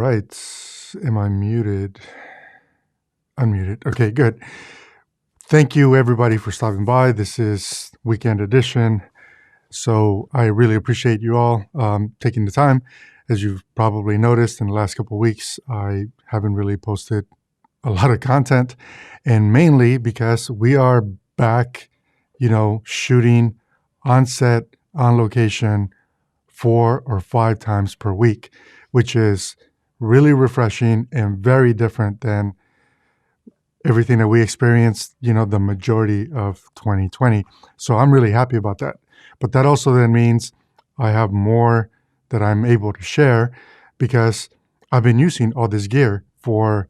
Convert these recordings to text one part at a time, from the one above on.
right. Am I muted? Unmuted. Okay, good. Thank you, everybody, for stopping by. This is Weekend Edition. So I really appreciate you all taking the time. As you've probably noticed in the last couple of weeks, I haven't really posted a lot of content, and mainly because we are back, shooting on set, on location, 4 or 5 times per week, which is really refreshing and very different than everything that we experienced, the majority of 2020. So I'm really happy about that. But that also then means I have more that I'm able to share because I've been using all this gear for,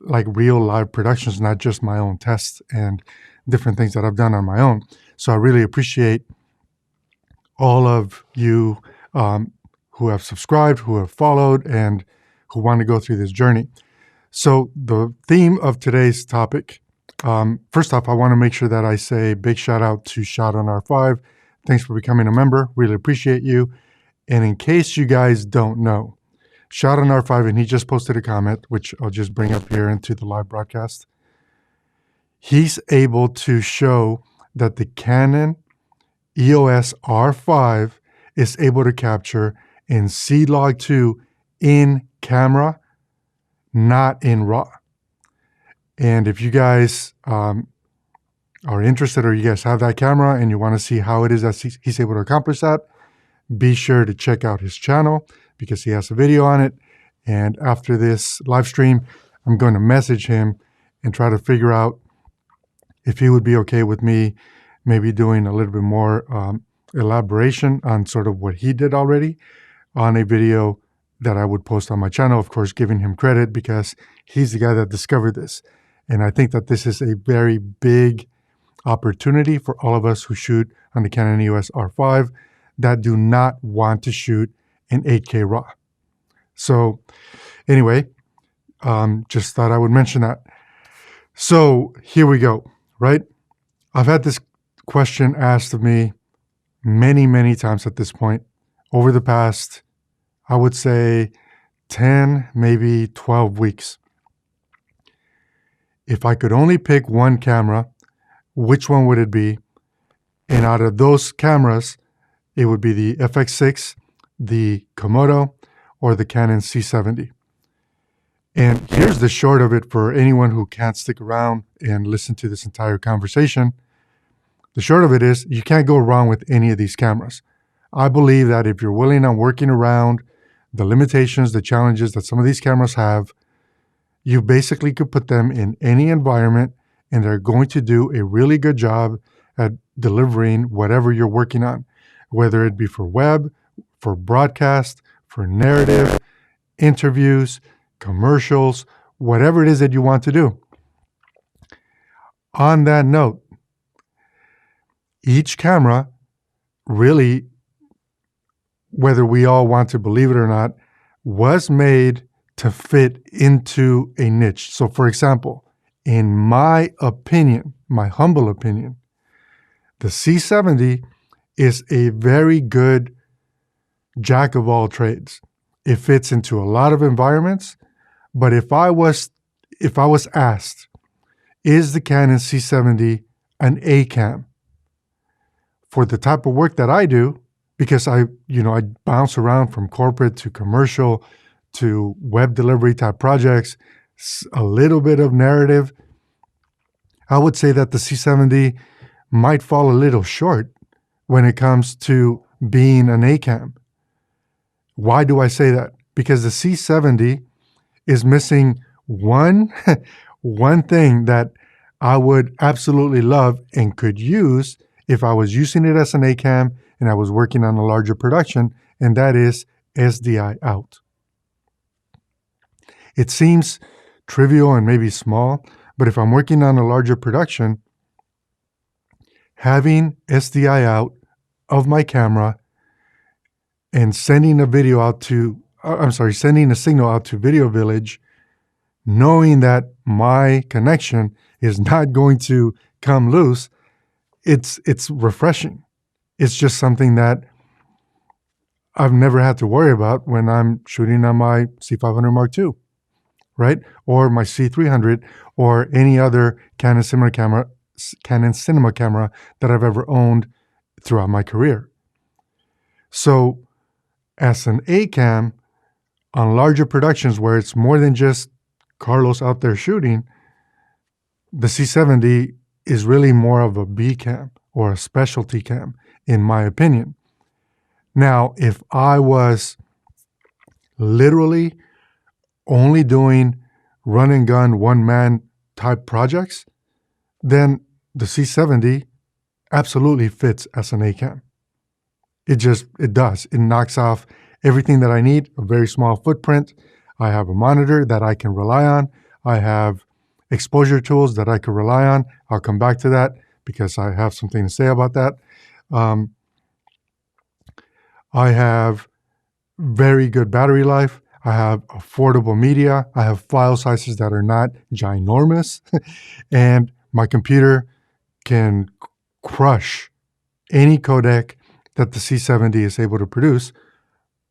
like real live productions, not just my own tests and different things that I've done on my own. So I really appreciate all of you who have subscribed, who have followed, and who want to go through this journey. So the theme of today's topic, first off, I want to make sure that I say a big shout out to Shot on R5. Thanks for becoming a member. Really appreciate you. And in case you guys don't know, Shot on R5, and he just posted a comment, which I'll just bring up here into the live broadcast. He's able to show that the Canon EOS R5 is able to capture in C-Log2 in camera, not in RAW. And if you guys are interested, or you guys have that camera and you want to see how it is that he's able to accomplish that, be sure to check out his channel because he has a video on it. And after this live stream, I'm going to message him and try to figure out if he would be okay with me maybe doing a little bit more elaboration on sort of what he did already on a video that I would post on my channel, of course, giving him credit because he's the guy that discovered this. And I think that this is a very big opportunity for all of us who shoot on the Canon EOS R5 that do not want to shoot in 8K RAW. So anyway, just thought I would mention that. So here we go, right? I've had this question asked of me many, many times at this point over the past, I would say 10, maybe 12 weeks. If I could only pick one camera, which one would it be? And out of those cameras, it would be the FX6, the Komodo, or the Canon C70. And here's the short of it for anyone who can't stick around and listen to this entire conversation. The short of it is you can't go wrong with any of these cameras. I believe that if you're willing on working around the limitations, the challenges that some of these cameras have, you basically could put them in any environment and they're going to do a really good job at delivering whatever you're working on, whether it be for web, for broadcast, for narrative, interviews, commercials, whatever it is that you want to do. On that note, each camera really, whether we all want to believe it or not, was made to fit into a niche. So for example, in my opinion, my humble opinion, the C70 is a very good jack of all trades. It fits into a lot of environments, but if I was asked, is the Canon C70 an A cam? For the type of work that I do, because I bounce around from corporate to commercial to web delivery type projects, a little bit of narrative, I would say that the C70 might fall a little short when it comes to being an A cam. Why do I say that? Because the C70 is missing one thing that I would absolutely love and could use if I was using it as an A cam and I was working on a larger production, and that is SDI out. It seems trivial and maybe small, but if I'm working on a larger production, having SDI out of my camera and sending a signal out to Video Village, knowing that my connection is not going to come loose, it's refreshing. It's just something that I've never had to worry about when I'm shooting on my C500 Mark II, right? Or my C300 or any other Canon cinema camera that I've ever owned throughout my career. So as an A-cam, on larger productions where it's more than just Carlos out there shooting, the C70 is really more of a B-cam or a specialty cam, in my opinion. Now, if I was literally only doing run and gun, one-man type projects, then the C70 absolutely fits as an A-cam. It does. It knocks off everything that I need, a very small footprint. I have a monitor that I can rely on. I have exposure tools that I can rely on. I'll come back to that because I have something to say about that. I have very good battery life. I have affordable media. I have file sizes that are not ginormous. And my computer can crush any codec that the C70 is able to produce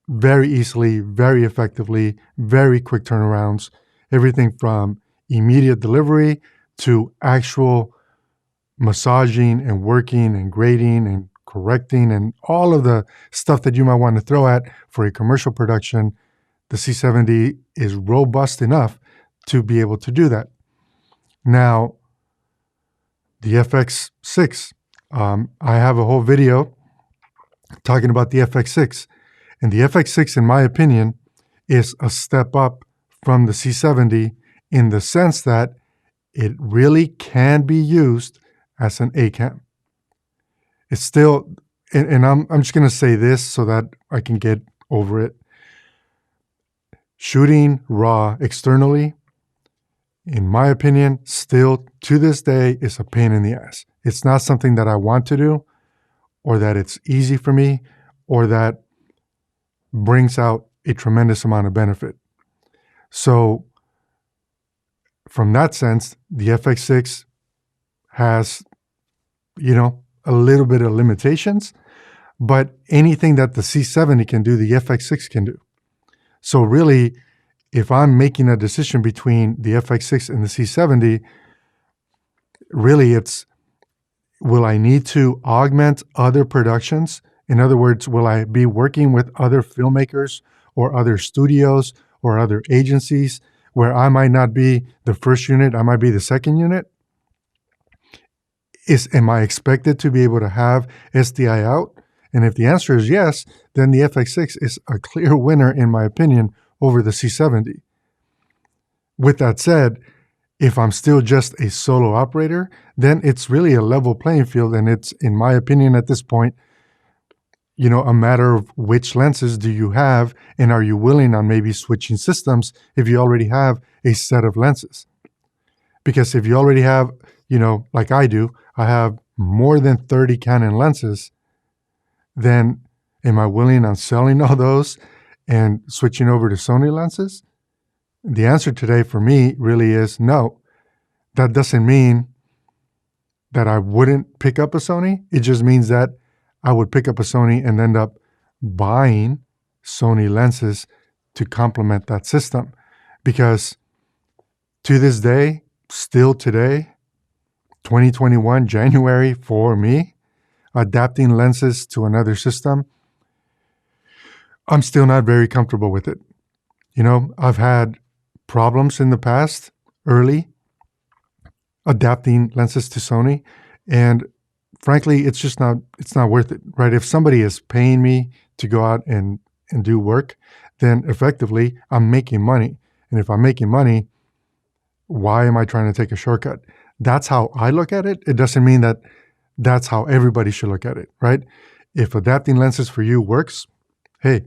very easily, very effectively, very quick turnarounds, everything from immediate delivery to actual massaging and working and grading and correcting and all of the stuff that you might want to throw at for a commercial production. The C70 is robust enough to be able to do that. Now, the FX6, I have a whole video talking about the FX6. And the FX6, in my opinion, is a step up from the C70 in the sense that it really can be used as an A-cam. It's still, and I'm just going to say this so that I can get over it. Shooting RAW externally, in my opinion, still to this day is a pain in the ass. It's not something that I want to do or that it's easy for me or that brings out a tremendous amount of benefit. So from that sense, the FX6 has, a little bit of limitations, but anything that the C70 can do, the FX6 can do. So really, if I'm making a decision between the FX6 and the C70, really it's, will I need to augment other productions? In other words, will I be working with other filmmakers or other studios or other agencies where I might not be the first unit, I might be the second unit? Am I expected to be able to have SDI out? And if the answer is yes, then the FX6 is a clear winner, in my opinion, over the C70. With that said, if I'm still just a solo operator, then it's really a level playing field. And it's, in my opinion, at this point, a matter of which lenses do you have and are you willing on maybe switching systems if you already have a set of lenses. Because if you already have, like I do, I have more than 30 Canon lenses, then am I willing on selling all those and switching over to Sony lenses? The answer today for me really is no. That doesn't mean that I wouldn't pick up a Sony. It just means that I would pick up a Sony and end up buying Sony lenses to complement that system. Because to this day, still today, 2021, January, for me, adapting lenses to another system, I'm still not very comfortable with it. I've had problems in the past, early, adapting lenses to Sony, and frankly, it's not worth it, right? If somebody is paying me to go out and do work, then effectively I'm making money. And if I'm making money, why am I trying to take a shortcut? That's how I look at it. It doesn't mean that that's how everybody should look at it, right? If adapting lenses for you works, hey,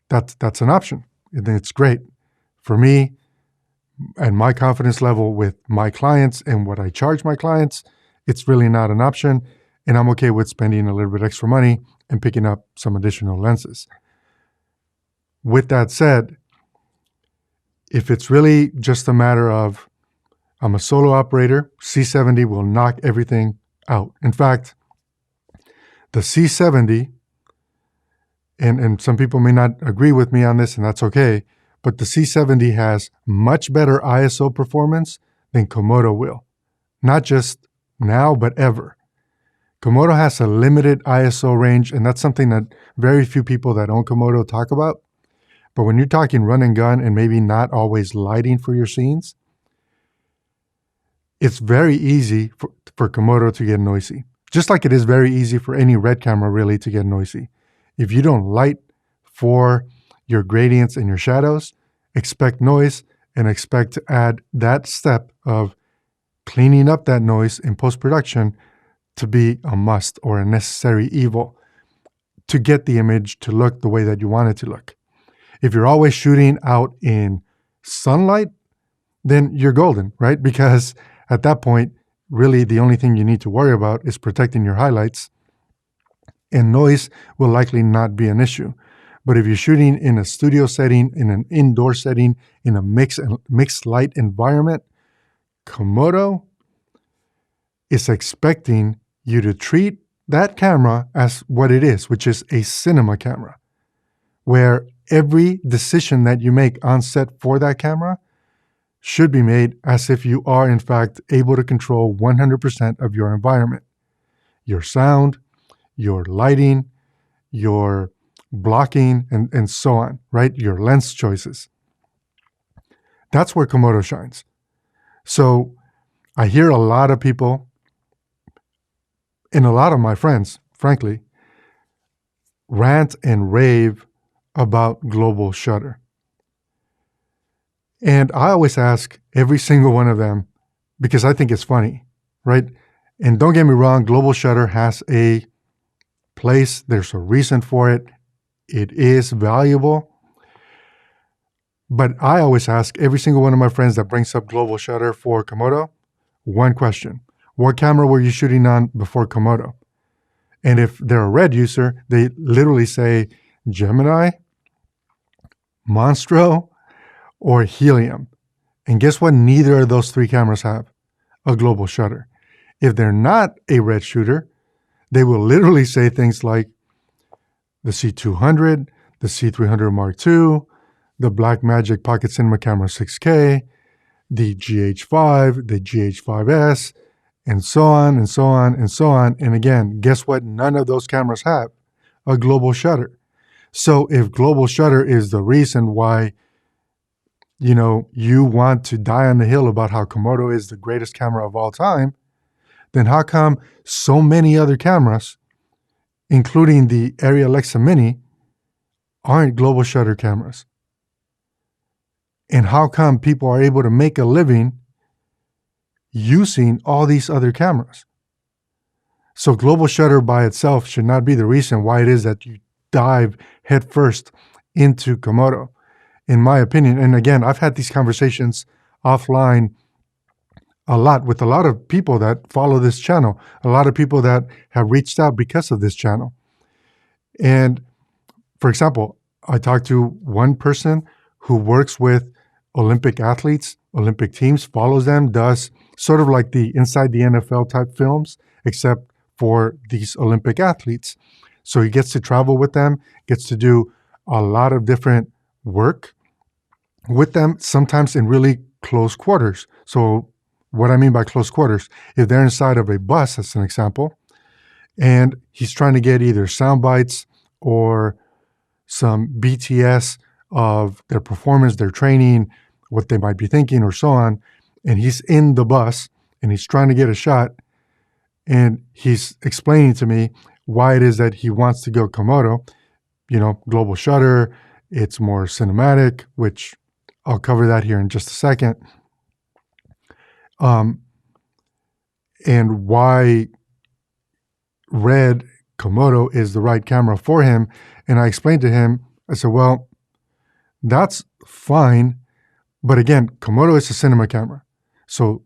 that's an option. And it's great. For me and my confidence level with my clients and what I charge my clients, it's really not an option. And I'm okay with spending a little bit extra money and picking up some additional lenses. With that said, if it's really just a matter of I'm a solo operator, C70 will knock everything out. In fact, the C70 and some people may not agree with me on this, and that's okay, but the C70 has much better ISO performance than Komodo will. Not just now, but ever. Komodo has a limited ISO range, and that's something that very few people that own Komodo talk about. But when you're talking run and gun and maybe not always lighting for your scenes, it's very easy for Komodo to get noisy. Just like it is very easy for any RED camera really to get noisy. If you don't light for your gradients and your shadows, expect noise and expect to add that step of cleaning up that noise in post-production to be a must or a necessary evil to get the image to look the way that you want it to look. If you're always shooting out in sunlight, then you're golden, right? Because at that point, really the only thing you need to worry about is protecting your highlights, and noise will likely not be an issue. But if you're shooting in a studio setting, in an indoor setting, in a mixed light environment, Komodo is expecting you to treat that camera as what it is, which is a cinema camera, where every decision that you make on set for that camera should be made as if you are, in fact, able to control 100% of your environment. Your sound, your lighting, your blocking, and so on, right? Your lens choices. That's where Komodo shines. So I hear a lot of people, and a lot of my friends, frankly, rant and rave about global shutter. And I always ask every single one of them, because I think it's funny, right? And don't get me wrong, global shutter has a place. There's a reason for it. It is valuable. But I always ask every single one of my friends that brings up global shutter for Komodo, one question. What camera were you shooting on before Komodo? And if they're a RED user, they literally say Gemini, Monstro, or Helium. And guess what? Neither of those three cameras have a global shutter. If they're not a RED shooter, they will literally say things like the C200, the C300 Mark II, the Blackmagic Pocket Cinema Camera 6K, the GH5, the GH5S, and so on and so on and so on. And again, guess what? None of those cameras have a global shutter. So if global shutter is the reason why, you want to die on the hill about how Komodo is the greatest camera of all time, then how come so many other cameras, including the Arri Alexa Mini, aren't global shutter cameras? And how come people are able to make a living using all these other cameras? So global shutter by itself should not be the reason why it is that you dive headfirst into Komodo, in my opinion. And again, I've had these conversations offline a lot with a lot of people that follow this channel, a lot of people that have reached out because of this channel. And for example, I talked to one person who works with Olympic athletes, Olympic teams, follows them, does sort of like the Inside the NFL type films, except for these Olympic athletes. So he gets to travel with them, gets to do a lot of different work with them, sometimes in really close quarters. So what I mean by close quarters, if they're inside of a bus, as an example, and he's trying to get either sound bites or some BTS of their performance, their training, what they might be thinking, or so on, and he's in the bus and he's trying to get a shot, and he's explaining to me why it is that he wants to go Komodo, global shutter, it's more cinematic, which I'll cover that here in just a second, and why RED Komodo is the right camera for him. And I explained to him, I said, well, that's fine, but again, Komodo is a cinema camera. So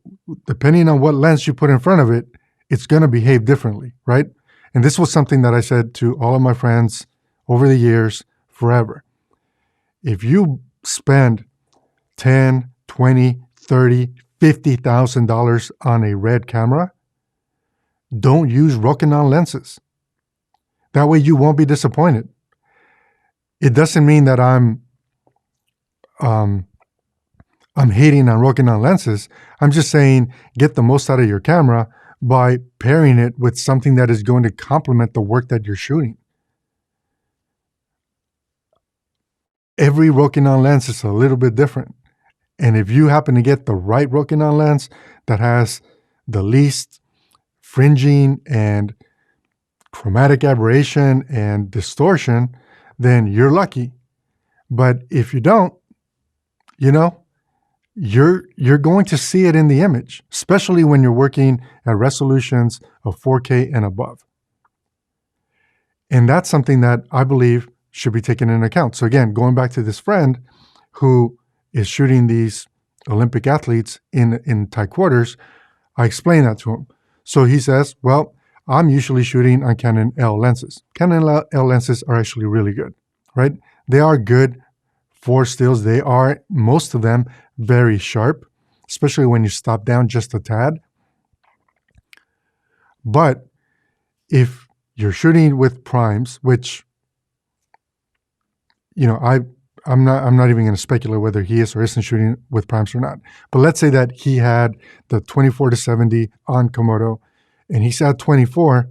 depending on what lens you put in front of it, it's going to behave differently, right? And this was something that I said to all of my friends over the years, forever. If you spend $10, $20, $30, $50,000 on a RED camera, don't use Rokinon lenses. That way you won't be disappointed. It doesn't mean that I'm hating on Rokinon lenses. I'm just saying get the most out of your camera by pairing it with something that is going to complement the work that you're shooting. Every Rokinon lens is a little bit different. And if you happen to get the right Rokinon lens that has the least fringing and chromatic aberration and distortion, then you're lucky. But if you don't, you know, you're going to see it in the image, especially when you're working at resolutions of 4K and above. And that's something that I believe should be taken into account. So again, going back to this friend who is shooting these Olympic athletes in tight quarters, I explained that to him. So he says, well, I'm usually shooting on Canon L lenses. Canon L lenses are actually really good, right? They are good for stills. They are, most of them, very sharp, especially when you stop down just a tad. But if you're shooting with primes, which, you know, I'm not even going to speculate whether he is or isn't shooting with primes or not. But let's say that he had the 24-70 on Komodo and he's at 24.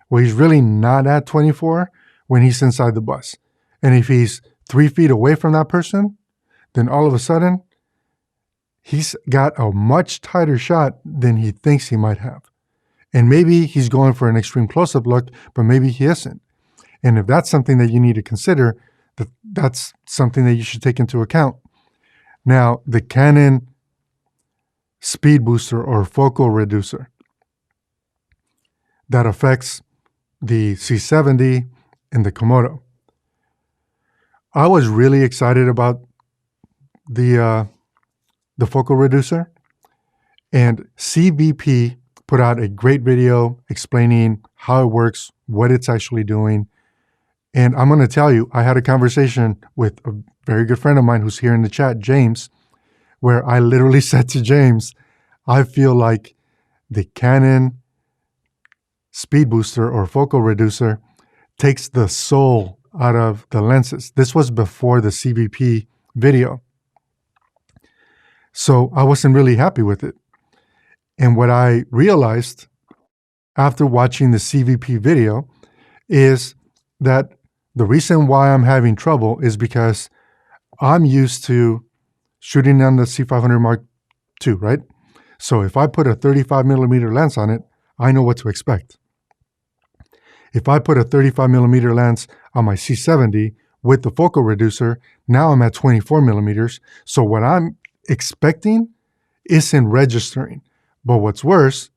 Well, he's really not at 24 when he's inside the bus. And if he's 3 feet away from that person, then all of a sudden, he's got a much tighter shot than he thinks he might have. And maybe he's going for an extreme close-up look, but maybe he isn't. And if that's something that you need to consider, that's something that you should take into account. Now, the Canon speed booster or focal reducer that affects the C70 and the Komodo. I was really excited about the focal reducer, and CVP put out a great video explaining how it works, what it's actually doing. And I'm going to tell you, I had a conversation with a very good friend of mine who's here in the chat, James, where I literally said to James, I feel like the Canon speed booster or focal reducer takes the soul out of the lenses. This was before the CVP video. So I wasn't really happy with it. And what I realized after watching the CVP video is that the reason why I'm having trouble is because I'm used to shooting on the C500 Mark II, right? So if I put a 35 millimeter lens on it, I know what to expect. If I put a 35 millimeter lens on my C70 with the focal reducer, now I'm at 24 millimeters. So what I'm expecting isn't registering. But what's worse,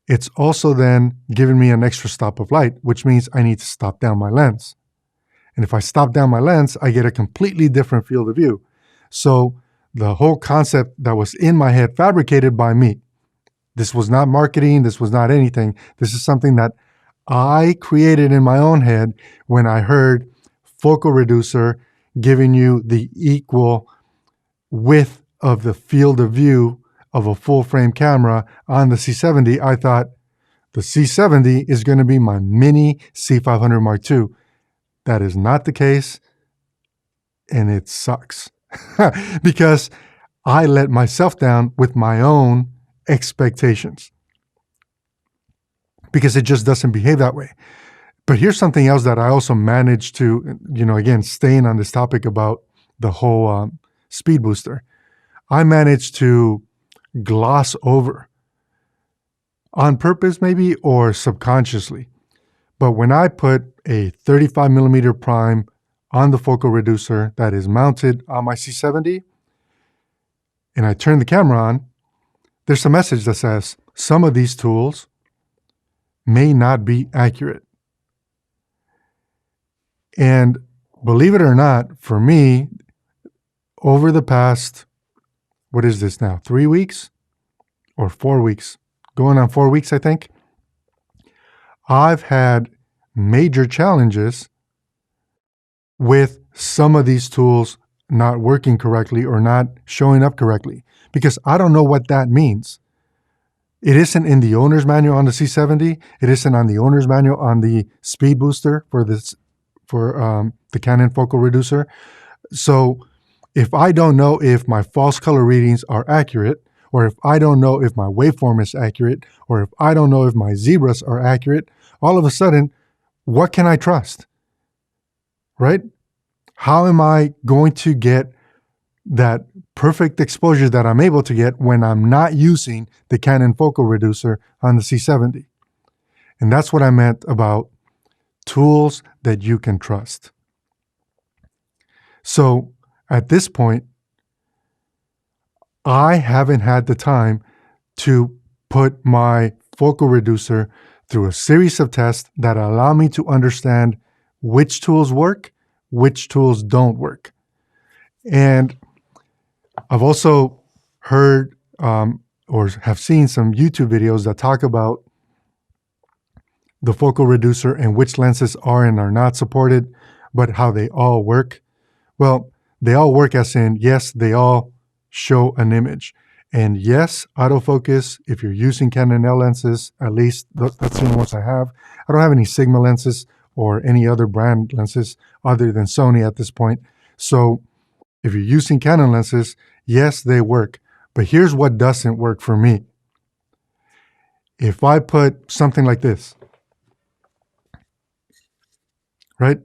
it's also then giving me an extra stop of light, which means I need to stop down my lens. And if I stop down my lens, I get a completely different field of view. So the whole concept that was in my head, fabricated by me, this was not marketing, this was not anything. This is something that I created in my own head when I heard focal reducer giving you the equal width of the field of view of a full frame camera on the C70. I thought the C70 is going to be my mini C500 Mark II. That is not the case, and it sucks because I let myself down with my own expectations because it just doesn't behave that way. But here's something else that I also managed to, again, staying on this topic about the whole speed booster. I managed to gloss over on purpose maybe or subconsciously. But when I put a 35 millimeter prime on the focal reducer that is mounted on my C70 and I turn the camera on, there's a message that says some of these tools may not be accurate. And believe it or not, for me, over the past, what is this now, 3 weeks or 4 weeks? Going on 4 weeks, I think. I've had major challenges with some of these tools not working correctly or not showing up correctly because I don't know what that means. It isn't in the owner's manual on the C70. It isn't on the owner's manual on the speed booster for the Canon focal reducer. So if I don't know if my false color readings are accurate, or if I don't know if my waveform is accurate, or if I don't know if my zebras are accurate, all of a sudden, what can I trust? Right? How am I going to get that perfect exposure that I'm able to get when I'm not using the Canon focal reducer on the C70? And that's what I meant about tools that you can trust. So at this point, I haven't had the time to put my focal reducer through a series of tests that allow me to understand which tools work, which tools don't work. And I've also heard or have seen some YouTube videos that talk about the focal reducer and which lenses are and are not supported, but how they all work. Well, they all work as in, yes, they all show an image. And yes, autofocus, if you're using Canon L lenses, at least that's the only ones I have. I don't have any Sigma lenses or any other brand lenses other than Sony at this point. So if you're using Canon lenses, yes, they work. But here's what doesn't work for me. If I put something like this, right?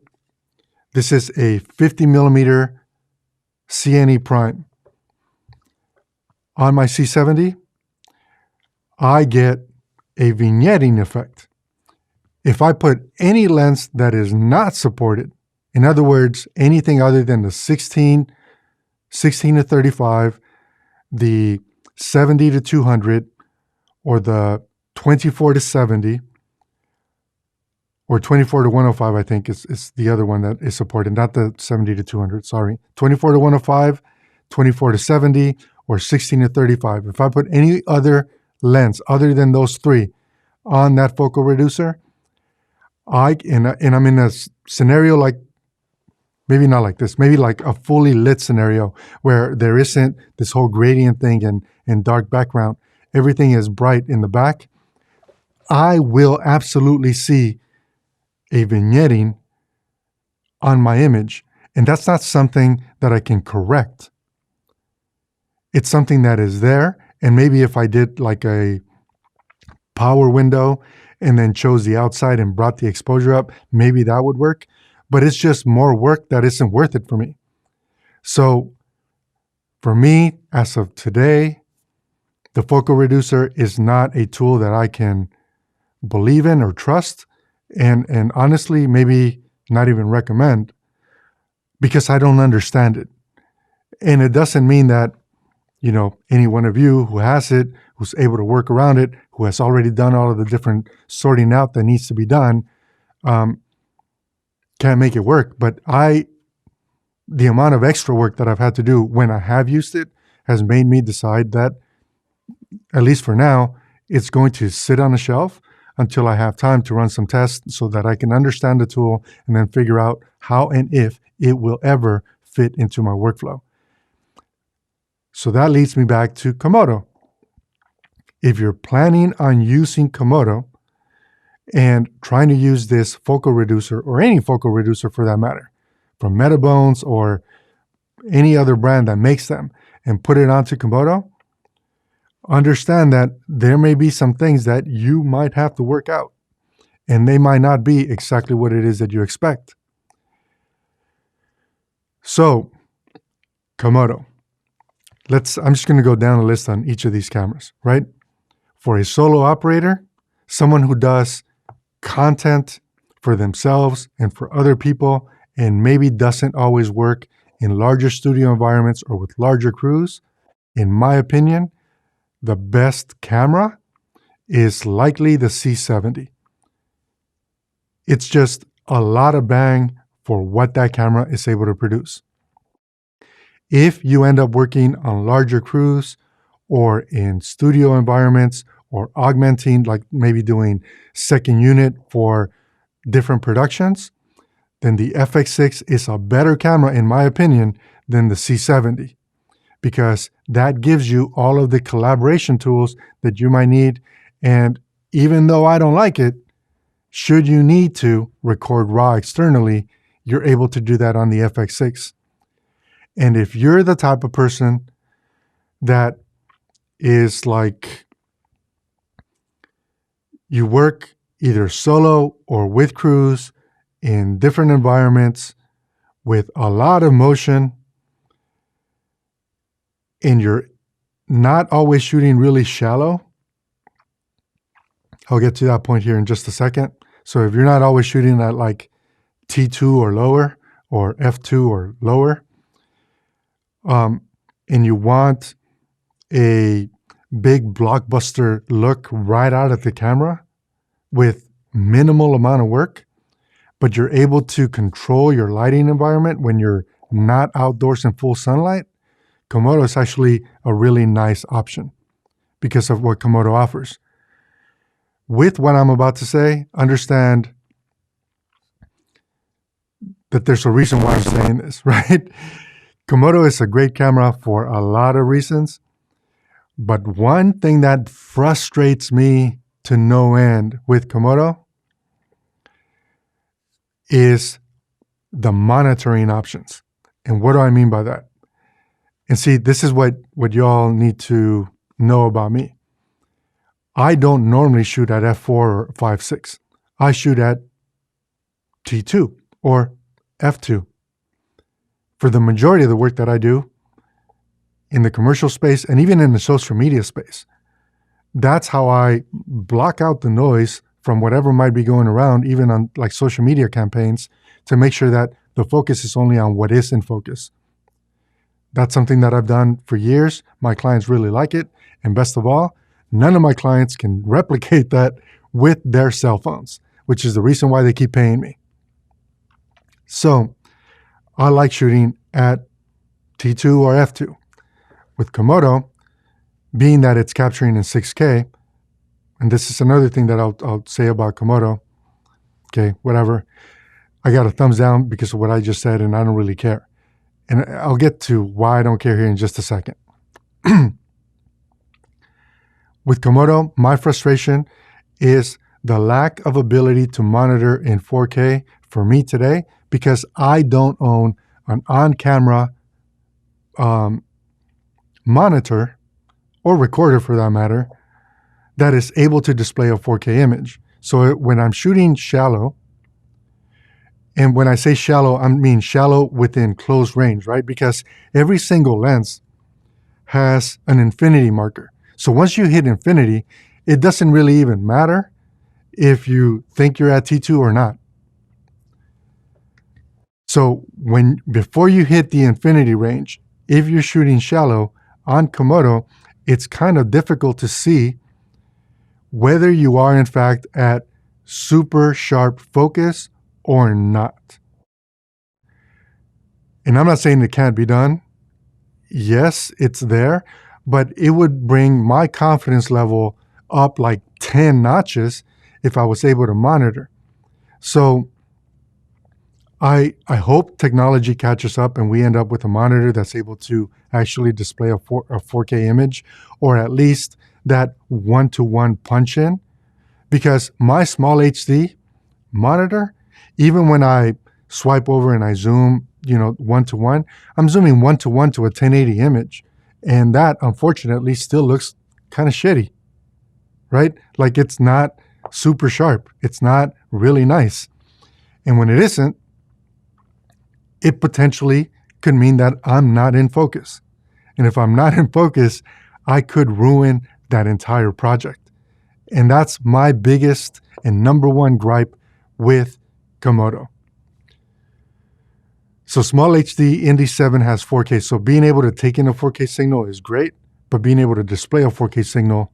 This is a 50 millimeter CNE prime. On my C70, I get a vignetting effect. If I put any lens that is not supported, in other words, anything other than the 16 to 35, the 70 to 200, or the 24 to 70, or 24 to 105, I think is the other one that is supported, not the 70 to 200, sorry. 24 to 105, 24 to 70, or 16 to 35. If I put any other lens other than those three on that focal reducer, and I'm in a scenario like, maybe not like this, maybe like a fully lit scenario where there isn't this whole gradient thing and dark background. Everything is bright in the back. I will absolutely see a vignetting on my image. And that's not something that I can correct. It's something that is there. And maybe if I did like a power window and then chose the outside and brought the exposure up, maybe that would work. But it's just more work that isn't worth it for me. So for me, as of today, the focal reducer is not a tool that I can believe in or trust. And honestly, maybe not even recommend, because I don't understand it. And it doesn't mean that, you know, any one of you who has it, who's able to work around it, who has already done all of the different sorting out that needs to be done, can't make it work. But the amount of extra work that I've had to do when I have used it has made me decide that, at least for now, it's going to sit on a shelf until I have time to run some tests so that I can understand the tool and then figure out how and if it will ever fit into my workflow. So that leads me back to Komodo. If you're planning on using Komodo and trying to use this focal reducer, or any focal reducer for that matter, from Metabones or any other brand that makes them, and put it onto Komodo, understand that there may be some things that you might have to work out, and they might not be exactly what it is that you expect. So, Komodo. I'm just going to go down a list on each of these cameras, right? For a solo operator, someone who does content for themselves and for other people, and maybe doesn't always work in larger studio environments or with larger crews, in my opinion, the best camera is likely the C70. It's just a lot of bang for what that camera is able to produce. If you end up working on larger crews or in studio environments, or augmenting, like maybe doing second unit for different productions, then the FX6 is a better camera, in my opinion, than the C70, because that gives you all of the collaboration tools that you might need. And even though I don't like it, should you need to record RAW externally, you're able to do that on the FX6. And if you're the type of person that is like, you work either solo or with crews in different environments with a lot of motion, and you're not always shooting really shallow, I'll get to that point here in just a second. So if you're not always shooting at like T2 or lower, or F2 or lower, and you want a big blockbuster look right out of the camera with minimal amount of work, but you're able to control your lighting environment when you're not outdoors in full sunlight, Komodo is actually a really nice option because of what Komodo offers. With what I'm about to say, understand that there's a reason why I'm saying this, right? Komodo is a great camera for a lot of reasons, but one thing that frustrates me to no end with Komodo is the monitoring options. And what do I mean by that? And see, this is what y'all need to know about me. I don't normally shoot at f4 or 5.6. I shoot at T2 or f2. For the majority of the work that I do in the commercial space and even in the social media space, that's how I block out the noise from whatever might be going around, even on like social media campaigns, to make sure that the focus is only on what is in focus. That's something that I've done for years. My clients really like it. And best of all, none of my clients can replicate that with their cell phones, which is the reason why they keep paying me. So I like shooting at T2 or F2. With Komodo, being that it's capturing in 6K, and this is another thing that I'll say about Komodo, okay, whatever. I got a thumbs down because of what I just said, and I don't really care. And I'll get to why I don't care here in just a second. With Komodo, my frustration is the lack of ability to monitor in 4K for me today, because I don't own an on-camera monitor, or recorder for that matter, that is able to display a 4K image. So when I'm shooting shallow, and when I say shallow, I mean shallow within close range, right? Because every single lens has an infinity marker. So once you hit infinity, it doesn't really even matter if you think you're at T2 or not. So before you hit the infinity range, if you're shooting shallow on Komodo, it's kind of difficult to see whether you are in fact at super sharp focus or not. And I'm not saying it can't be done. Yes, it's there, but it would bring my confidence level up like 10 notches if I was able to monitor. So I hope technology catches up and we end up with a monitor that's able to actually display a 4K image, or at least that one-to-one punch-in, because my small HD monitor, even when I swipe over and I zoom, one-to-one, I'm zooming one-to-one to a 1080 image. And that, unfortunately, still looks kind of shitty, right? Like it's not super sharp. It's not really nice. And when it isn't, it potentially could mean that I'm not in focus. And if I'm not in focus, I could ruin that entire project. And that's my biggest and number one gripe with Komodo. So small HD Indy 7 has 4K. So being able to take in a 4K signal is great, but being able to display a 4K signal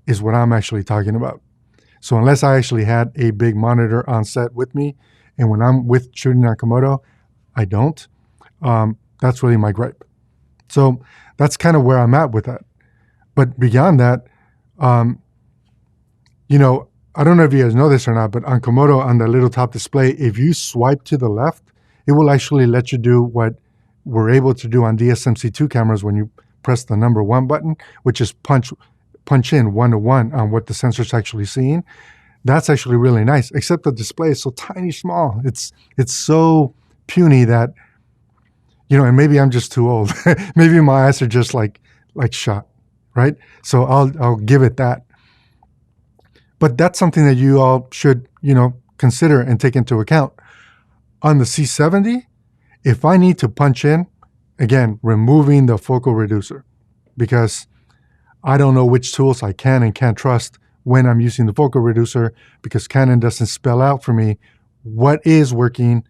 is what I'm actually talking about. So unless I actually had a big monitor on set with me, and when I'm shooting on Komodo, I don't, that's really my gripe. So that's kind of where I'm at with that. But beyond that, I don't know if you guys know this or not, but on Komodo, on the little top display, if you swipe to the left, it will actually let you do what we're able to do on DSMC2 cameras when you press the number 1 button, which is punch in one-to-one on what the sensor's actually seeing. That's actually really nice, except the display is so tiny small. It's so puny that, and maybe I'm just too old. Maybe my eyes are just like shot, right? So I'll give it that. But that's something that you all should, consider and take into account. On the C70, if I need to punch in, again, removing the focal reducer, because I don't know which tools I can and can't trust when I'm using the focal reducer, because Canon doesn't spell out for me what is working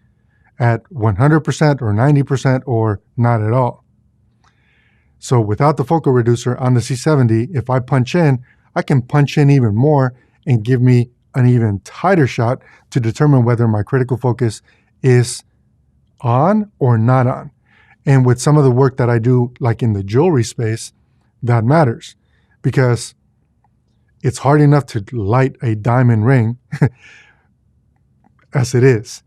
at 100% or 90% or not at all. So without the focal reducer on the C70, if I punch in, I can punch in even more and give me an even tighter shot to determine whether my critical focus is on or not on. And with some of the work that I do, like in the jewelry space, that matters, because it's hard enough to light a diamond ring as it is.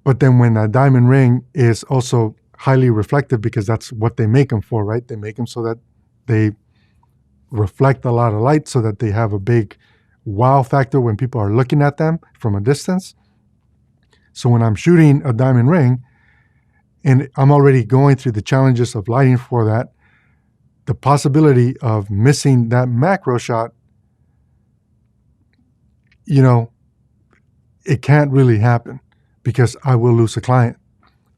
But then when that diamond ring is also highly reflective, because that's what they make them for, right? They make them so that they reflect a lot of light, so that they have a big wow factor when people are looking at them from a distance. So when I'm shooting a diamond ring and I'm already going through the challenges of lighting for that, the possibility of missing that macro shot, it can't really happen, because I will lose a client.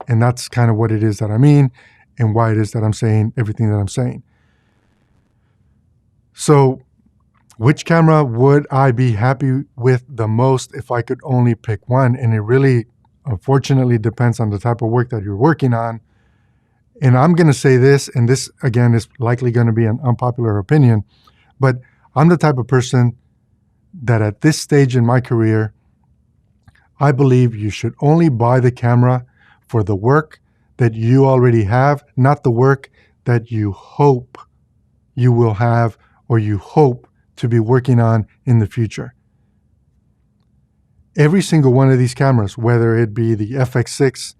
And that's kind of what it is that I mean, and why it is that I'm saying everything that I'm saying. So which camera would I be happy with the most if I could only pick one? And it really, unfortunately, depends on the type of work that you're working on. And I'm going to say this, and this, again, is likely going to be an unpopular opinion, but I'm the type of person that at this stage in my career, I believe you should only buy the camera for the work that you already have, not the work that you hope you will have or you hope to be working on in the future. Every single one of these cameras, whether it be the FX6,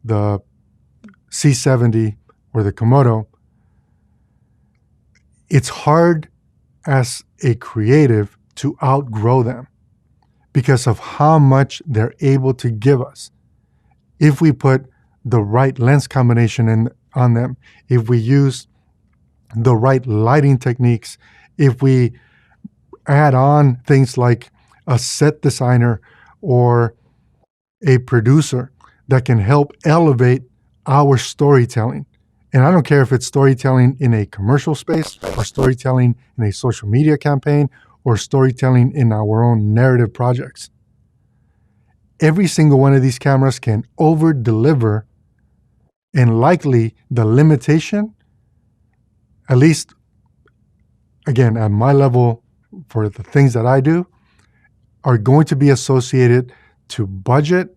the C70, or the Komodo, it's hard as a creative to outgrow them because of how much they're able to give us. If we put the right lens combination on them, if we use the right lighting techniques, if we add on things like a set designer or a producer that can help elevate our storytelling. And I don't care if it's storytelling in a commercial space or storytelling in a social media campaign or storytelling in our own narrative projects. Every single one of these cameras can over-deliver, and likely the limitation, at least, again, at my level for the things that I do, are going to be associated to budget,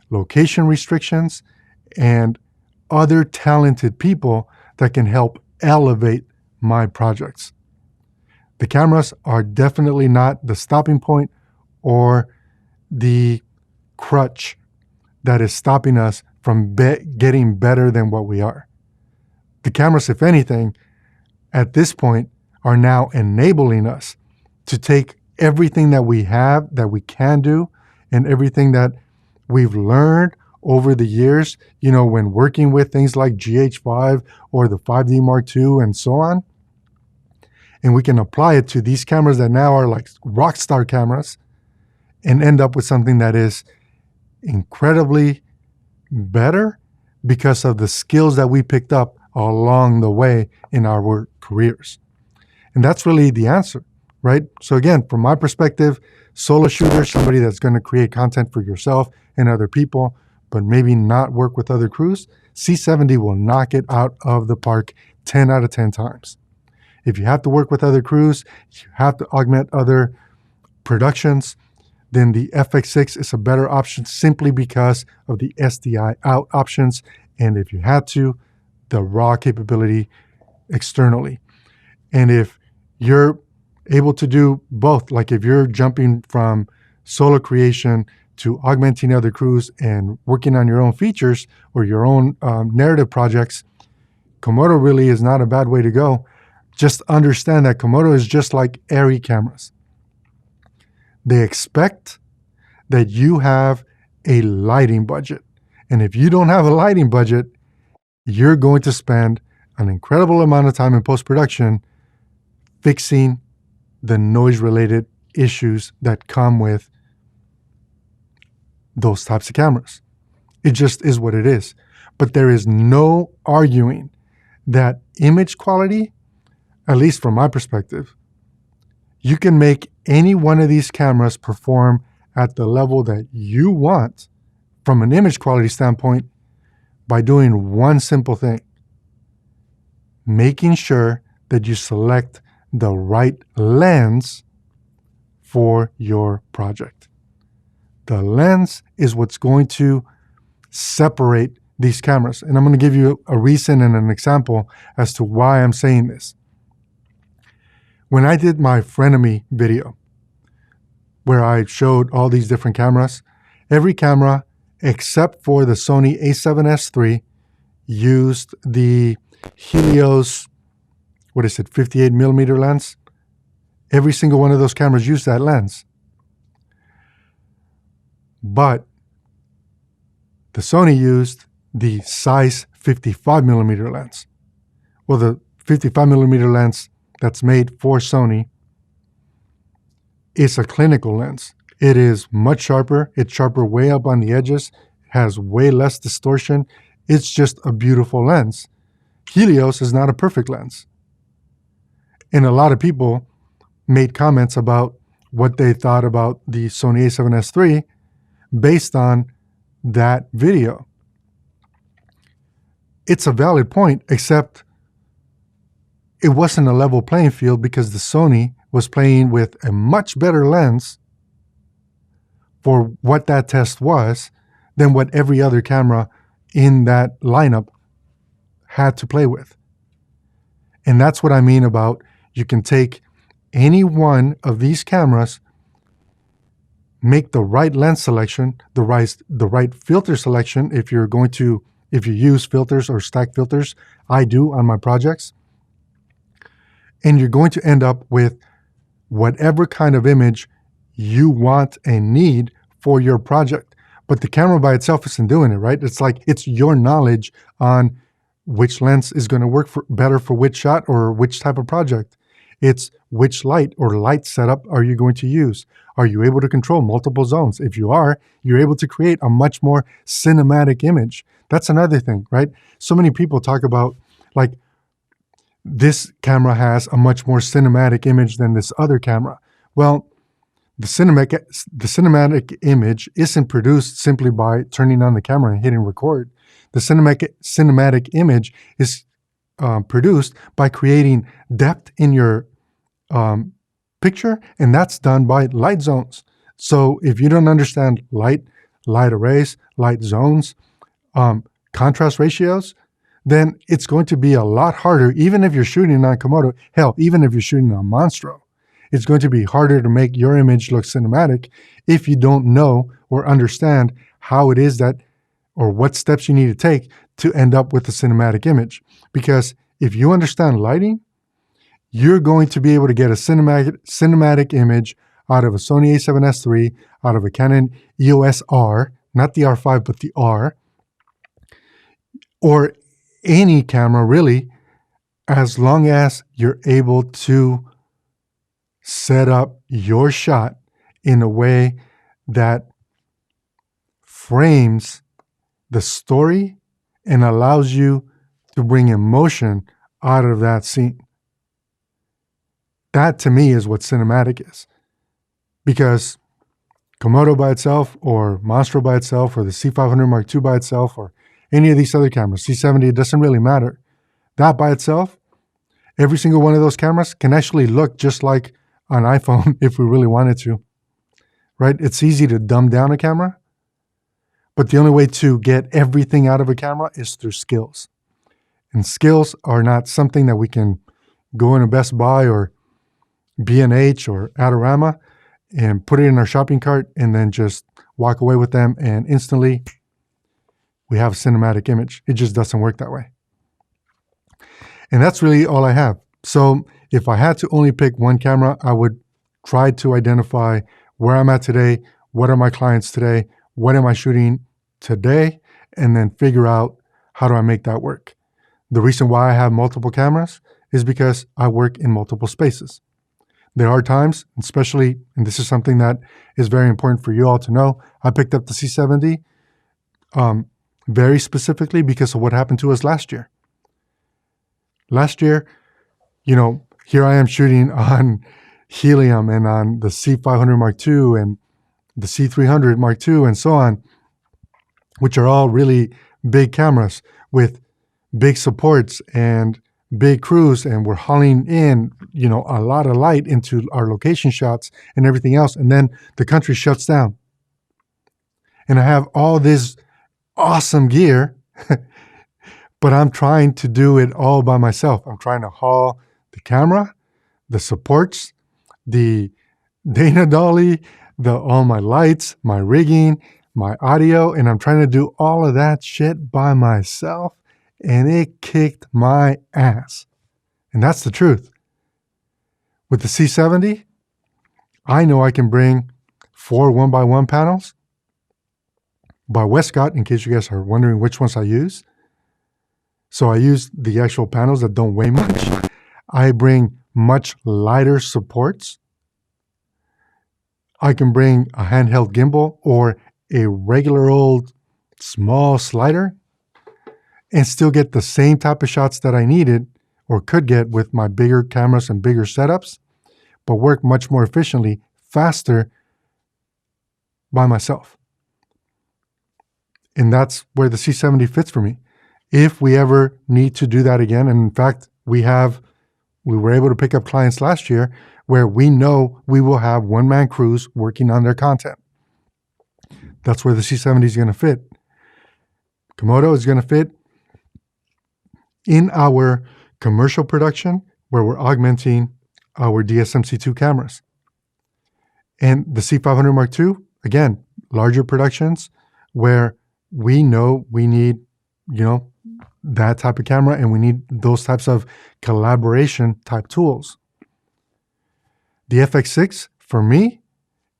location restrictions, and other talented people that can help elevate my projects. The cameras are definitely not the stopping point or the crutch that is stopping us from getting better than what we are. The cameras, if anything, at this point are now enabling us to take everything that we have, that we can do, and everything that we've learned over the years, when working with things like GH5 or the 5D Mark II and so on. And we can apply it to these cameras that now are like rock star cameras and end up with something that is incredibly better because of the skills that we picked up along the way in our careers. And that's really the answer, right? So again, from my perspective, solo shooter, somebody that's going to create content for yourself and other people, but maybe not work with other crews, C70 will knock it out of the park 10 out of 10 times. If you have to work with other crews, you have to augment other productions, then the FX6 is a better option simply because of the SDI out options. And if you had to, the raw capability externally. And if you're able to do both, like if you're jumping from solo creation to augmenting other crews and working on your own features or your own narrative projects, Komodo really is not a bad way to go. Just understand that Komodo is just like Arri cameras. They expect that you have a lighting budget And if you don't have a lighting budget, you're going to spend an incredible amount of time in post-production fixing the noise-related issues that come with those types of cameras. It just is what it is. But there is no arguing that image quality, at least from my perspective, you can make any one of these cameras perform at the level that you want from an image quality standpoint by doing one simple thing: making sure that you select the right lens for your project. The lens is what's going to separate these cameras. And I'm going to give you a reason and an example as to why I'm saying this. When I did my frenemy video, where I showed all these different cameras, every camera except for the Sony a7S III used the Helios, 58mm lens. Every single one of those cameras used that lens. But the Sony used the size 55mm lens. Well, the 55mm lens that's made for Sony is a clinical lens. It is much sharper. It's sharper way up on the edges, has way less distortion. It's just a beautiful lens. Helios is not a perfect lens. And a lot of people made comments about what they thought about the Sony a7S III based on that video. It's a valid point, except it wasn't a level playing field because the Sony was playing with a much better lens for what that test was than what every other camera in that lineup had to play with. And that's what I mean about you can take any one of these cameras, make the right lens selection, the right filter selection if you use filters or stack filters. I do on my projects. And you're going to end up with whatever kind of image you want and need for your project. But the camera by itself isn't doing it, right? It's like it's your knowledge on which lens is going to work better for which shot or which type of project. It's which light or light setup are you going to use? Are you able to control multiple zones? If you are, you're able to create a much more cinematic image. That's another thing, right? So many people talk about like, this camera has a much more cinematic image than this other camera. Well, the cinematic image isn't produced simply by turning on the camera and hitting record. The cinematic image is produced by creating depth in your picture, and that's done by light zones. So if you don't understand light arrays, light zones, contrast ratios, then it's going to be a lot harder, even if you're shooting on Komodo. Hell, even if you're shooting on Monstro, it's going to be harder to make your image look cinematic if you don't know or understand how it is that, or what steps you need to take to end up with a cinematic image. Because if you understand lighting, you're going to be able to get a cinematic image out of a Sony a7S III, out of a Canon EOS R, not the R5, but the R, or any camera really, as long as you're able to set up your shot in a way that frames the story and allows you to bring emotion out of that scene. That to me is what cinematic is. Because Komodo by itself, or Monstro by itself, or the C500 Mark II by itself, or any of these other cameras, C70, it doesn't really matter. That by itself, every single one of those cameras can actually look just like an iPhone if we really wanted to, right? It's easy to dumb down a camera, but the only way to get everything out of a camera is through skills. And skills are not something that we can go into Best Buy or B&H or Adorama and put it in our shopping cart and then just walk away with them and instantly we have a cinematic image. It just doesn't work that way. And that's really all I have. So if I had to only pick one camera, I would try to identify where I'm at today, what are my clients today, what am I shooting today, and then figure out how do I make that work. The reason why I have multiple cameras is because I work in multiple spaces. There are times, especially, and this is something that is very important for you all to know, I picked up the C70 very specifically because of what happened to us last year. Last year, here I am shooting on helium and on the C500 Mark II and the C300 Mark II and so on, which are all really big cameras with big supports and big crews, and we're hauling in, a lot of light into our location shots and everything else. And then the country shuts down. And I have all this awesome gear, but I'm trying to do it all by myself. I'm trying to haul the camera, the supports, the Dana dolly, all my lights, my rigging, my audio, and I'm trying to do all of that shit by myself, and it kicked my ass. And that's the truth. With the C70, I know I can bring 4 1x1 panels by Westcott, in case you guys are wondering which ones I use. So I use the actual panels that don't weigh much. I bring much lighter supports. I can bring a handheld gimbal or a regular old small slider and still get the same type of shots that I needed or could get with my bigger cameras and bigger setups, but work much more efficiently, faster by myself. And that's where the C70 fits for me. If we ever need to do that again, and in fact, we were able to pick up clients last year where we know we will have one-man crews working on their content. That's where the C70 is going to fit. Komodo is going to fit in our commercial production where we're augmenting our DSM-C2 cameras. And the C500 Mark II, again, larger productions where we know we need, that type of camera and we need those types of collaboration type tools. The FX6 for me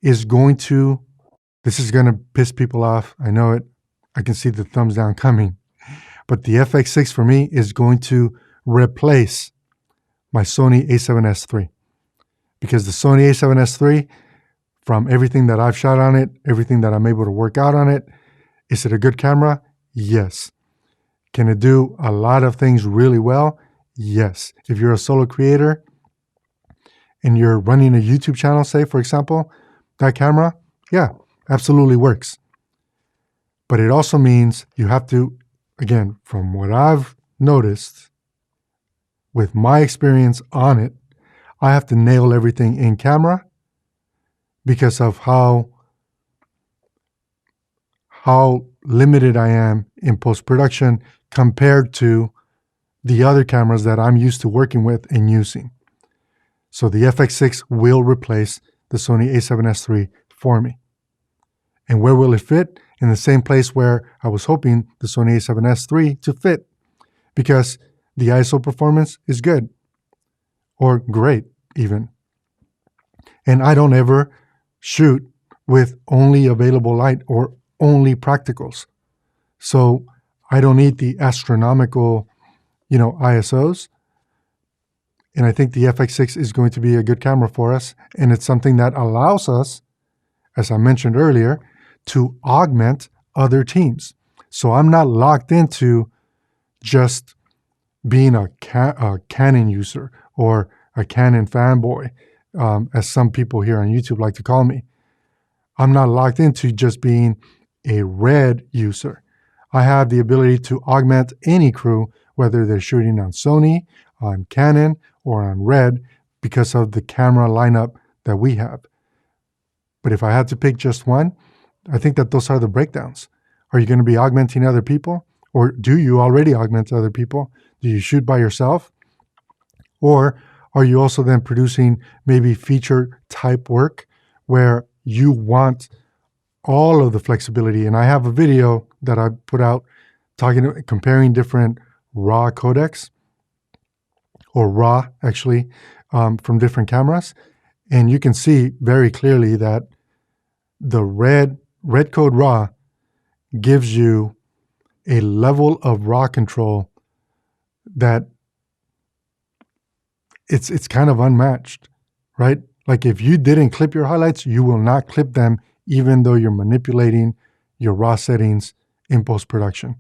is this is going to piss people off. I know it. I can see the thumbs down coming. But the FX6 for me is going to replace my Sony a7S III. Because the Sony a7S III, from everything that I've shot on it, everything that I'm able to work out on it, is it a good camera? Yes. Can it do a lot of things really well? Yes. If you're a solo creator and you're running a YouTube channel, say, for example, that camera, yeah, absolutely works. But it also means you have to, again, from what I've noticed with my experience on it, I have to nail everything in camera because of how limited I am in post-production compared to the other cameras that I'm used to working with and using. So the FX6 will replace the Sony a7S III for me. And where will it fit? In the same place where I was hoping the Sony a7S III to fit, because the ISO performance is good or great even. And I don't ever shoot with only available light or only practicals. So I don't need the astronomical, ISOs. And I think the FX6 is going to be a good camera for us. And it's something that allows us, as I mentioned earlier, to augment other teams. So I'm not locked into just being a Canon user or a Canon fanboy, as some people here on YouTube like to call me. I'm not locked into just being a Red user. I have the ability to augment any crew, whether they're shooting on Sony, on Canon, or on Red, because of the camera lineup that we have. But if I had to pick just one, I think that those are the breakdowns. Are you going to be augmenting other people? Or do you already augment other people? Do you shoot by yourself? Or are you also then producing maybe feature type work where you want all of the flexibility? And I have a video that I put out comparing different RAW codecs, or RAW actually, from different cameras. And you can see very clearly that the red code RAW gives you a level of raw control that it's kind of unmatched, right? Like if you didn't clip your highlights, you will not clip them even though you're manipulating your raw settings in post-production.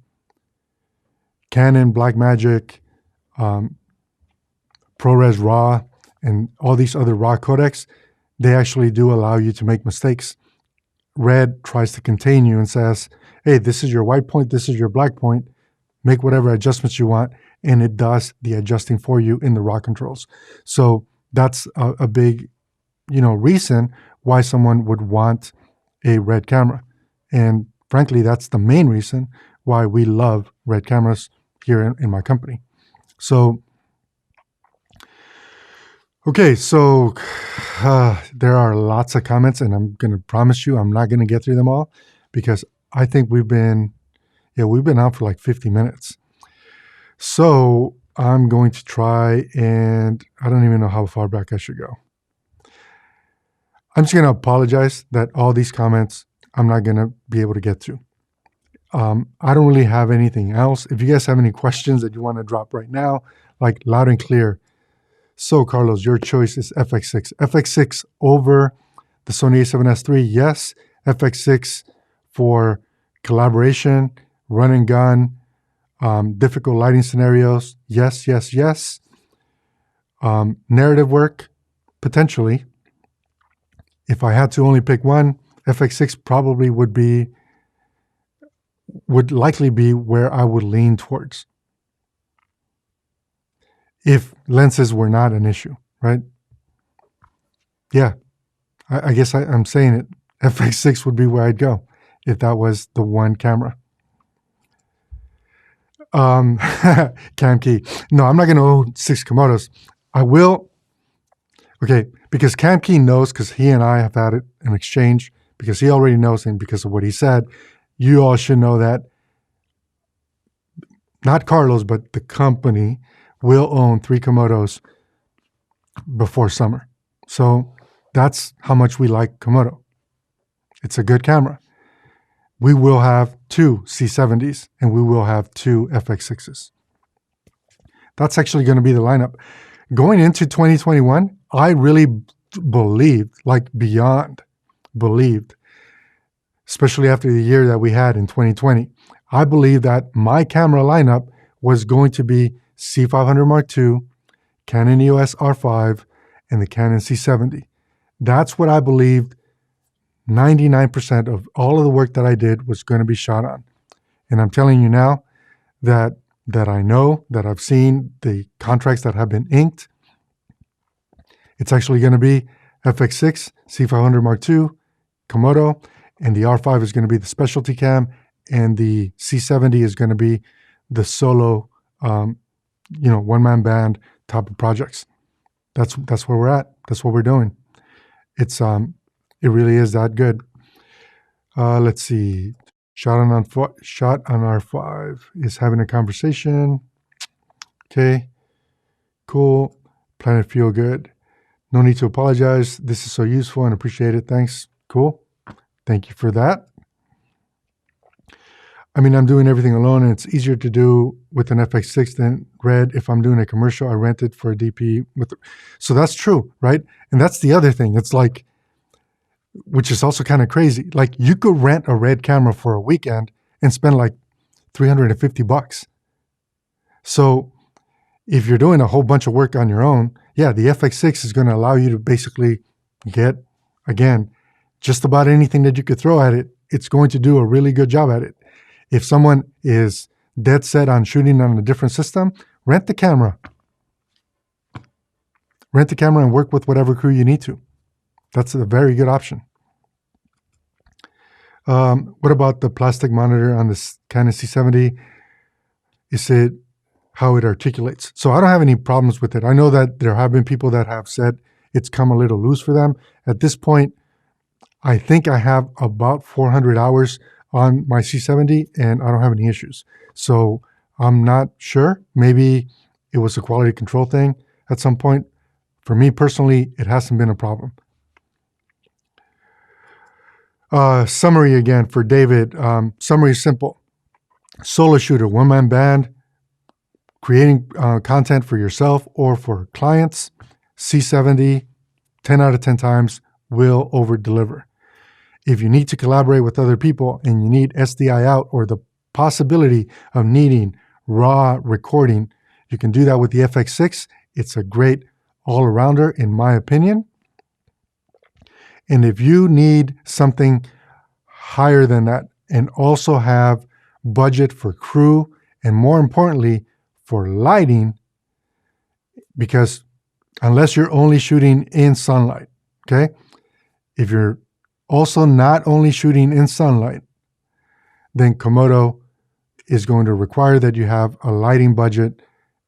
Canon, Blackmagic, ProRes RAW, and all these other RAW codecs, they actually do allow you to make mistakes. Red tries to contain you and says, hey, this is your white point, this is your black point, make whatever adjustments you want, and it does the adjusting for you in the raw controls. So that's a big, reason why someone would want a red camera. And frankly, that's the main reason why we love red cameras here in my company. So, okay, so there are lots of comments, and I'm going to promise you I'm not going to get through them all because I think we've been out for like 50 minutes. So I'm going to try, and I don't even know how far back I should go. I'm just going to apologize that all these comments I'm not going to be able to get to. I don't really have anything else. If you guys have any questions that you want to drop right now, like loud and clear. So Carlos, your choice is FX6. FX6 over the Sony a7S III, yes. FX6 for collaboration, run and gun, difficult lighting scenarios, yes, yes, yes. Narrative work, potentially. If I had to only pick one, FX6 probably would likely be where I would lean towards if lenses were not an issue, right? Yeah, I guess I'm saying it. FX6 would be where I'd go if that was the one camera. Cam Key. No, I'm not going to own 6 Komodos. I will. Okay, because Cam Key knows, because he and I have had an exchange, because he already knows him because of what he said. You all should know that not Carlos, but the company will own 3 Komodos before summer. So that's how much we like Komodo. It's a good camera. We will have 2 C70s and we will have 2 FX6s. That's actually going to be the lineup. Going into 2021, I really believed, like beyond believed, especially after the year that we had in 2020, I believed that my camera lineup was going to be C500 Mark II, Canon EOS R5, and the Canon C70. That's what I believed 99% of all of the work that I did was going to be shot on. And I'm telling you now that I know, that I've seen the contracts that have been inked. It's actually going to be FX6, C500 Mark II, Komodo, and the R5 is going to be the specialty cam, and the C70 is going to be the solo, one-man band type of projects. That's where we're at. That's what we're doing. It really is that good. Let's see. Shot on R5 is having a conversation. Okay. Cool. Planet Feel Good. No need to apologize. This is so useful and appreciate it. Thanks. Cool. Thank you for that. I mean, I'm doing everything alone, and it's easier to do with an FX6 than Red. If I'm doing a commercial, I rent it for a DP. So that's true, right? And that's the other thing. It's like, which is also kind of crazy. Like you could rent a Red camera for a weekend and spend like $350. So if you're doing a whole bunch of work on your own, yeah, the FX6 is going to allow you to basically get, again, just about anything that you could throw at it. It's going to do a really good job at it. If someone is dead set on shooting on a different system, rent the camera. Rent the camera and work with whatever crew you need to. That's a very good option. What about the plastic monitor on this Canon C70? Is it how it articulates? So I don't have any problems with it. I know that there have been people that have said it's come a little loose for them. At this point, I think I have about 400 hours on my C70 and I don't have any issues. So I'm not sure. Maybe it was a quality control thing at some point. For me personally, it hasn't been a problem. Summary again for David. Summary is simple. solo shooter, one-man band, creating content for yourself or for clients, C70, 10 out of 10 times will over-deliver. If you need to collaborate with other people and you need SDI out or the possibility of needing raw recording, you can do that with the FX6. It's a great all-arounder, in my opinion. And if you need something higher than that and also have budget for crew and more importantly, for lighting, because unless you're only shooting in sunlight, okay? If you're also not only shooting in sunlight, then Komodo is going to require that you have a lighting budget,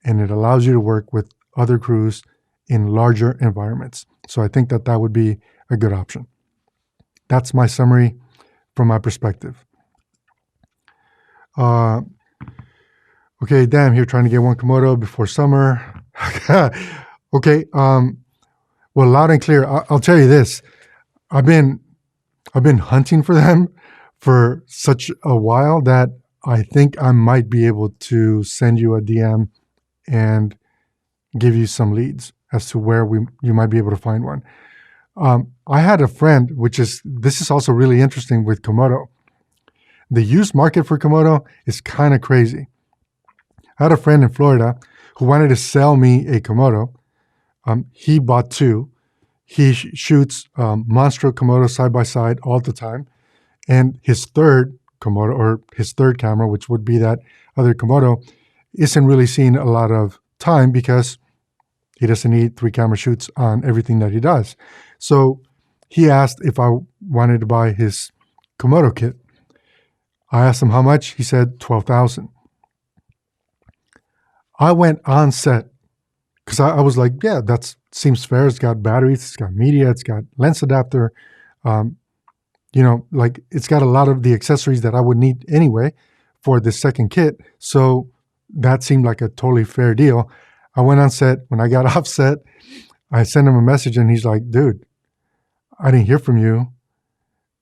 and it allows you to work with other crews in larger environments. So I think that that would be a good option. That's my summary from my perspective. Okay, damn, here trying to get one Komodo before summer. Okay, well, loud and clear. I'll tell you this. I've been hunting for them for such a while that I think I might be able to send you a DM and give you some leads as to where you might be able to find one. I had a friend, this is also really interesting with Komodo. The used market for Komodo is kind of crazy. I had a friend in Florida who wanted to sell me a Komodo. He bought two. He shoots Monstro Komodo side by side all the time. And his third Komodo, or his third camera, which would be that other Komodo, isn't really seeing a lot of time because he doesn't need 3 camera shoots on everything that he does. So he asked if I wanted to buy his Komodo kit. I asked him how much. He said $12,000. I went on set because I was like, yeah, that seems fair. It's got batteries, it's got media, it's got lens adapter. It's got a lot of the accessories that I would need anyway for the second kit. So that seemed like a totally fair deal. I went on set. When I got off set, I sent him a message and he's like, dude, I didn't hear from you.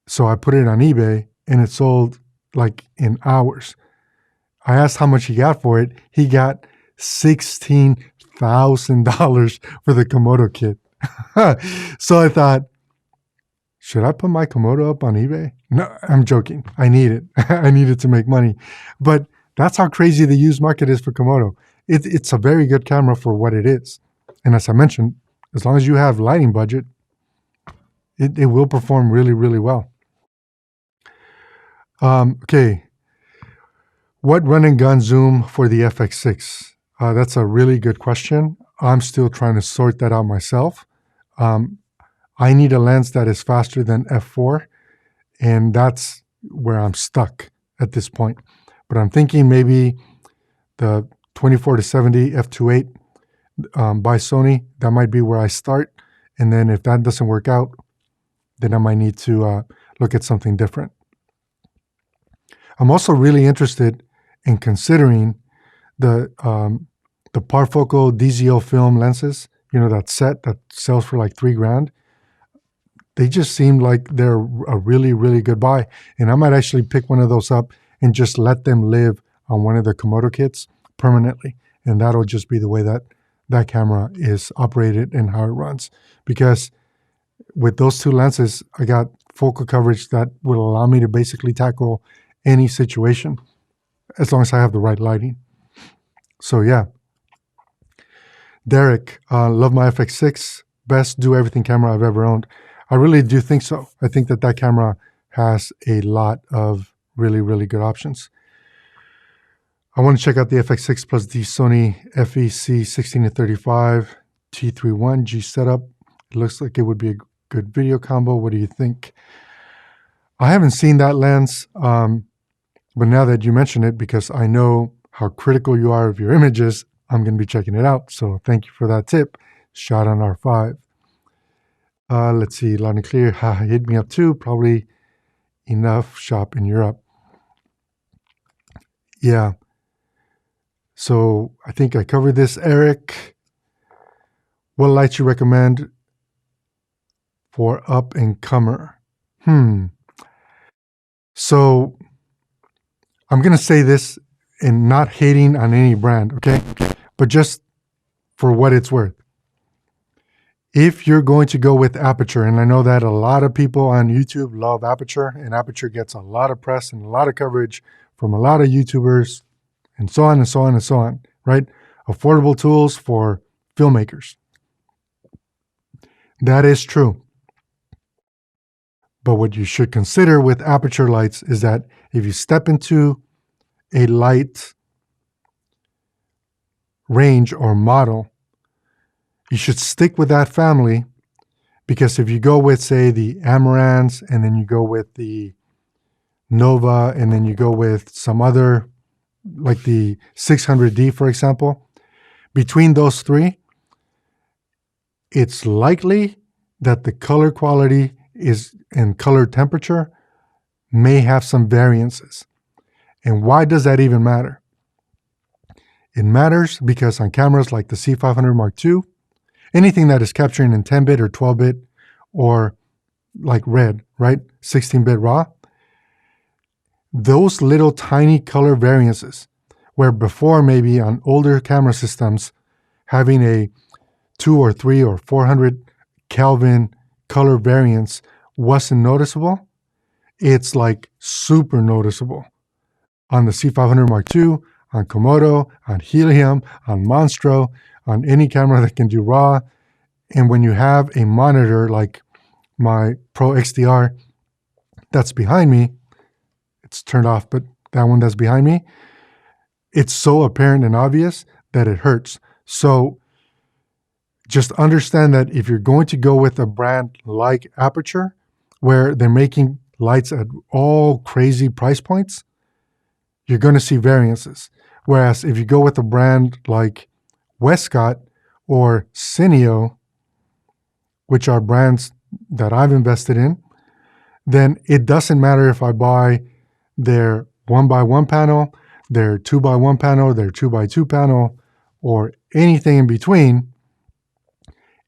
So I put it on eBay and it sold like in hours. I asked how much he got for it. He got $16,000 for the Komodo kit. So I thought, should I put my Komodo up on eBay? No, I'm joking. I need it. I need it to make money. But that's how crazy the used market is for Komodo. It's a very good camera for what it is. And as I mentioned, as long as you have lighting budget, it will perform really, really well. Okay. What run and gun zoom for the FX6? That's a really good question. I'm still trying to sort that out myself. I need a lens that is faster than f4, and that's where I'm stuck at this point. But I'm thinking maybe the 24-70 f2.8 by Sony, that might be where I start. And then if that doesn't work out, then I might need to look at something different. I'm also really interested in considering the Parfocal DZO film lenses, that set that sells for like $3,000. They just seem like they're a really, really good buy. And I might actually pick one of those up and just let them live on one of the Komodo kits permanently. And that'll just be the way that camera is operated and how it runs. Because with those two lenses, I got focal coverage that will allow me to basically tackle any situation as long as I have the right lighting. So yeah. Derek, love my FX6. Best do everything camera I've ever owned. I really do think so. I think that camera has a lot of really, really good options. I want to check out the FX6 plus the Sony FEC16-35 T31G setup. It looks like it would be a good video combo. What do you think? I haven't seen that lens, but now that you mention it, because I know how critical you are of your images, I'm going to be checking it out. So thank you for that tip. Shot on R5. Let's see, loud and clear. Hit me up too. Probably enough. Shop in Europe. Yeah. So I think I covered this, Eric. What lights you recommend for up and comer? So I'm going to say this and not hating on any brand, okay? But just for what it's worth. If you're going to go with aperture, and I know that a lot of people on YouTube love aperture, and aperture gets a lot of press and a lot of coverage from a lot of YouTubers, and so on and so on and so on, right? Affordable tools for filmmakers. That is true. But what you should consider with aperture lights is that if you step into a light range or model, you should stick with that family, because if you go with, say, the Amarants, and then you go with the Nova, and then you go with some other, like the 600D, for example, between those three, it's likely that the color quality is and color temperature may have some variances. And why does that even matter? It matters because on cameras like the C500 Mark II, anything that is capturing in 10-bit or 12-bit or like RED, right? 16-bit RAW, those little tiny color variances, where before maybe on older camera systems, having a 2 or 3 or 400 Kelvin color variance wasn't noticeable, it's like super noticeable. On the C500 Mark II, on Komodo, on Helium, on Monstro, on any camera that can do RAW. And when you have a monitor like my Pro XDR that's behind me, it's turned off, but that one that's behind me, it's so apparent and obvious that it hurts. So just understand that if you're going to go with a brand like Aperture, where they're making lights at all crazy price points, you're going to see variances. Whereas if you go with a brand like Westcott or Cineo, which are brands that I've invested in, then it doesn't matter if I buy their 1x1 panel, their 2x1 panel, their 2x2 panel, or anything in between.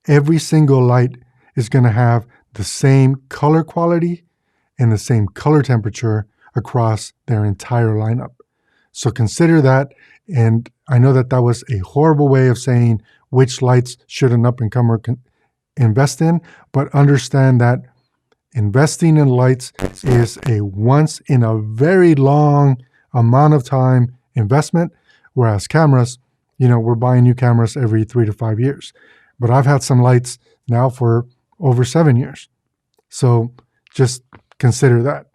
Every single light is going to have the same color quality and the same color temperature across their entire lineup. So consider that. And I know that that was a horrible way of saying which lights should an up-and-comer invest in, but understand that investing in lights is a once in a very long amount of time investment, whereas cameras, we're buying new cameras every 3 to 5 years. But I've had some lights now for over 7 years. So just consider that.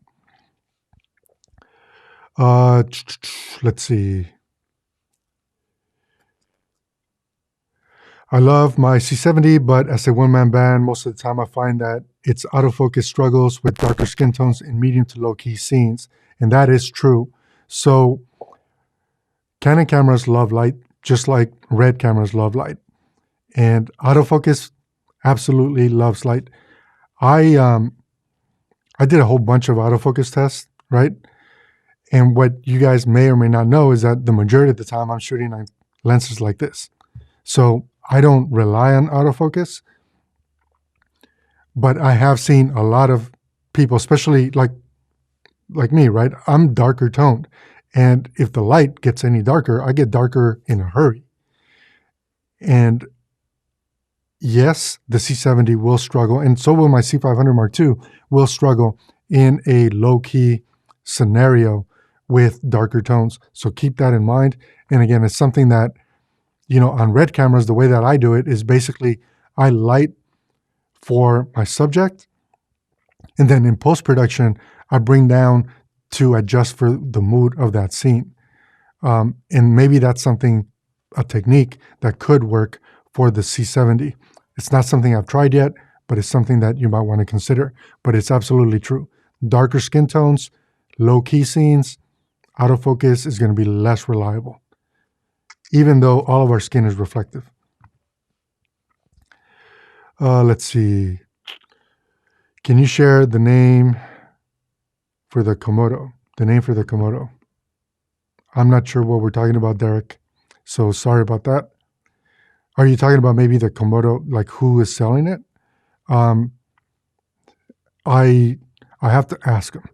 Let's see. I love my C70, but as a one-man band, most of the time I find that its autofocus struggles with darker skin tones in medium to low-key scenes, and that is true. So Canon cameras love light, just like RED cameras love light. And autofocus absolutely loves light. I did a whole bunch of autofocus tests, right? And what you guys may or may not know is that the majority of the time I'm shooting on lenses like this. So I don't rely on autofocus, but I have seen a lot of people, especially like me, right? I'm darker toned. And if the light gets any darker, I get darker in a hurry. And yes, the C70 will struggle, and so will my C500 Mark II, will struggle in a low-key scenario with darker tones. So keep that in mind. And again, it's something that, on RED cameras, the way that I do it is basically I light for my subject, and then in post-production, I bring down to adjust for the mood of that scene. And maybe that's something, a technique that could work for the C70. It's not something I've tried yet, but it's something that you might want to consider. But it's absolutely true. Darker skin tones, low-key scenes, autofocus is going to be less reliable, even though all of our skin is reflective. Let's see. Can you share the name for the Komodo? The name for the Komodo. I'm not sure what we're talking about, Derek. So sorry about that. Are you talking about maybe the Komodo, like who is selling it? I have to ask him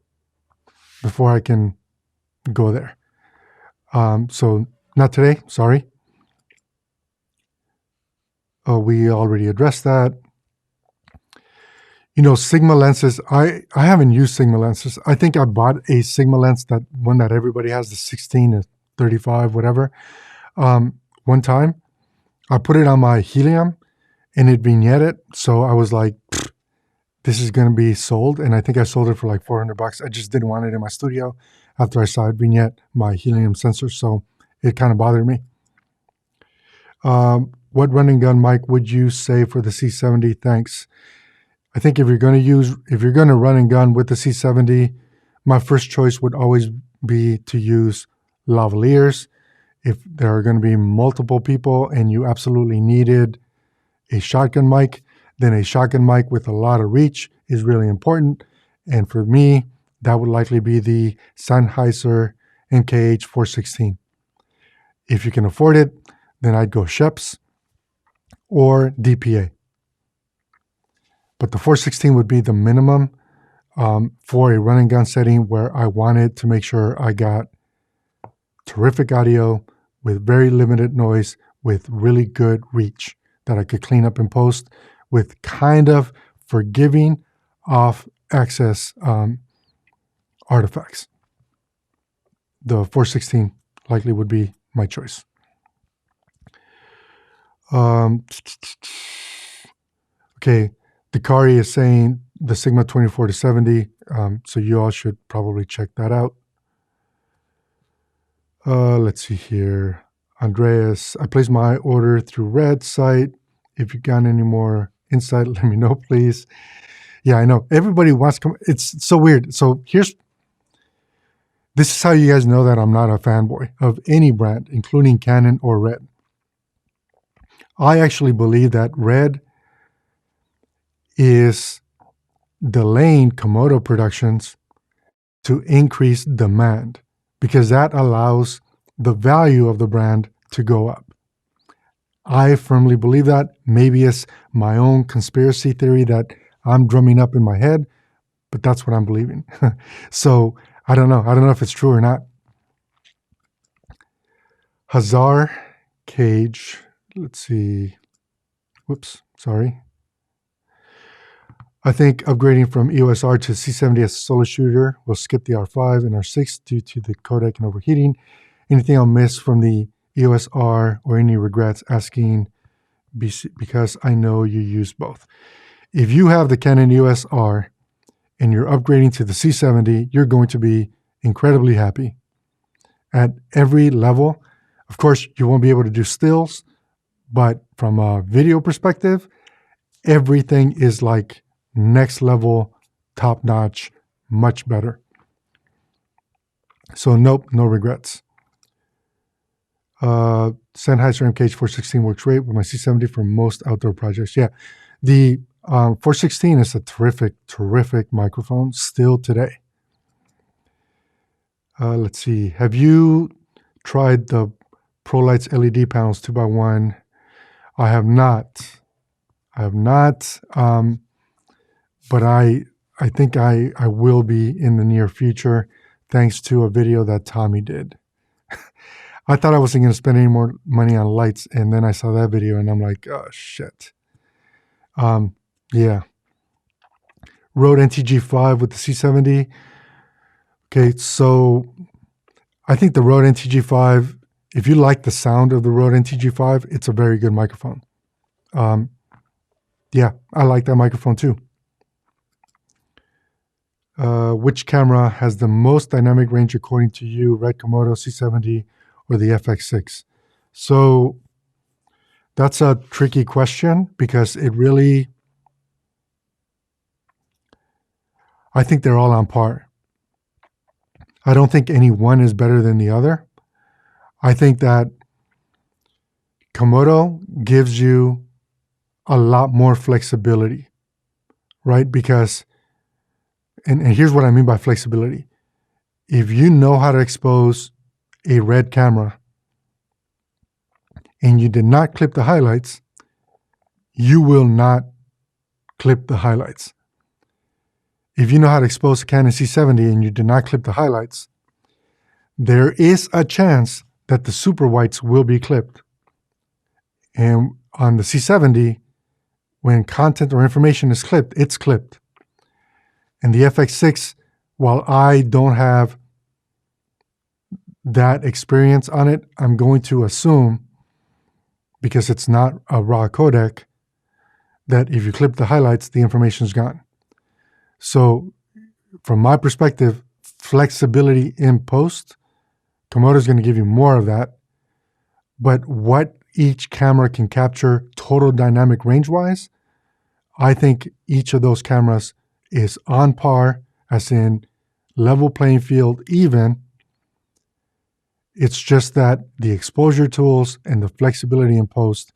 before I can go there. So not today, sorry. We already addressed that. You know, Sigma lenses, I haven't used Sigma lenses. I think I bought a Sigma lens, that one that everybody has, the 16 or 35, whatever. One time, I put it on my helium and it vignetted. So I was like, this is going to be sold. And I think I sold it for like $400. I just didn't want it in my studio after I saw it vignette my helium sensor. So it kind of bothered me. What running gun mic would you say for the C70? Thanks. I think if you're going to run and gun with the C70, my first choice would always be to use lavaliers. If there are going to be multiple people and you absolutely needed a shotgun mic, then a shotgun mic with a lot of reach is really important. And for me, that would likely be the Sennheiser MKH416. If you can afford it, then I'd go Schoeps or DPA. But the 416 would be the minimum for a run and gun setting where I wanted to make sure I got terrific audio with very limited noise with really good reach that I could clean up in post with kind of forgiving off-axis artifacts. The 416 likely would be my choice. Okay. Dakari is saying the Sigma 24-70, so you all should probably check that out. Let's see here. Andreas, I placed my order through Red site. If you got any more insight, let me know, please. Yeah, I know. Everybody wants to come. It's so weird. So this is how you guys know that I'm not a fanboy of any brand, including Canon or Red. I actually believe that Red is delaying Komodo productions to increase demand because that allows the value of the brand to go up. I firmly believe that. Maybe it's my own conspiracy theory that I'm drumming up in my head, but that's what I'm believing. So I don't know. I don't know if it's true or not. Hazar Cage. Let's see. Whoops. Sorry. I think upgrading from EOS R to C70 as a solo shooter will skip the R5 and R6 due to the codec and overheating. Anything I'll miss from the EOS R or any regrets? Asking because I know you use both. If you have the Canon EOS R and you're upgrading to the C70, you're going to be incredibly happy at every level. Of course, you won't be able to do stills, but from a video perspective, everything is like next level, top notch, much better. So nope, no regrets. Sennheiser MKH416 works great with my C70 for most outdoor projects. Yeah, the 416 is a terrific microphone still today. Let's see. Have you tried the ProLights LED panels 2x1? I have not. But I think I will be in the near future, thanks to a video that Tommy did. I thought I wasn't going to spend any more money on lights, and then I saw that video, and I'm like, oh, shit. Yeah. Rode NTG5 with the C70. Okay, so I think the Rode NTG5, if you like the sound of the Rode NTG5, it's a very good microphone. Yeah, I like that microphone too. Which camera has the most dynamic range according to you, Red Komodo, C70, or the FX6? So that's a tricky question because it really, I think they're all on par. I don't think any one is better than the other. I think that Komodo gives you a lot more flexibility, right? Because, and here's what I mean by flexibility. If you know how to expose a Red camera and you did not clip the highlights, you will not clip the highlights. If you know how to expose a Canon C70 and you did not clip the highlights, There is a chance that the super whites will be clipped. And on the C70, when content or information is clipped, it's clipped. And the FX6, while I don't have that experience on it, I'm going to assume, because it's not a RAW codec, that if you clip the highlights, the information's gone. So from my perspective, flexibility in post, Komodo is going to give you more of that. But what each camera can capture total dynamic range-wise, I think each of those cameras is on par, as in level playing field, even. It's just that the exposure tools and the flexibility in post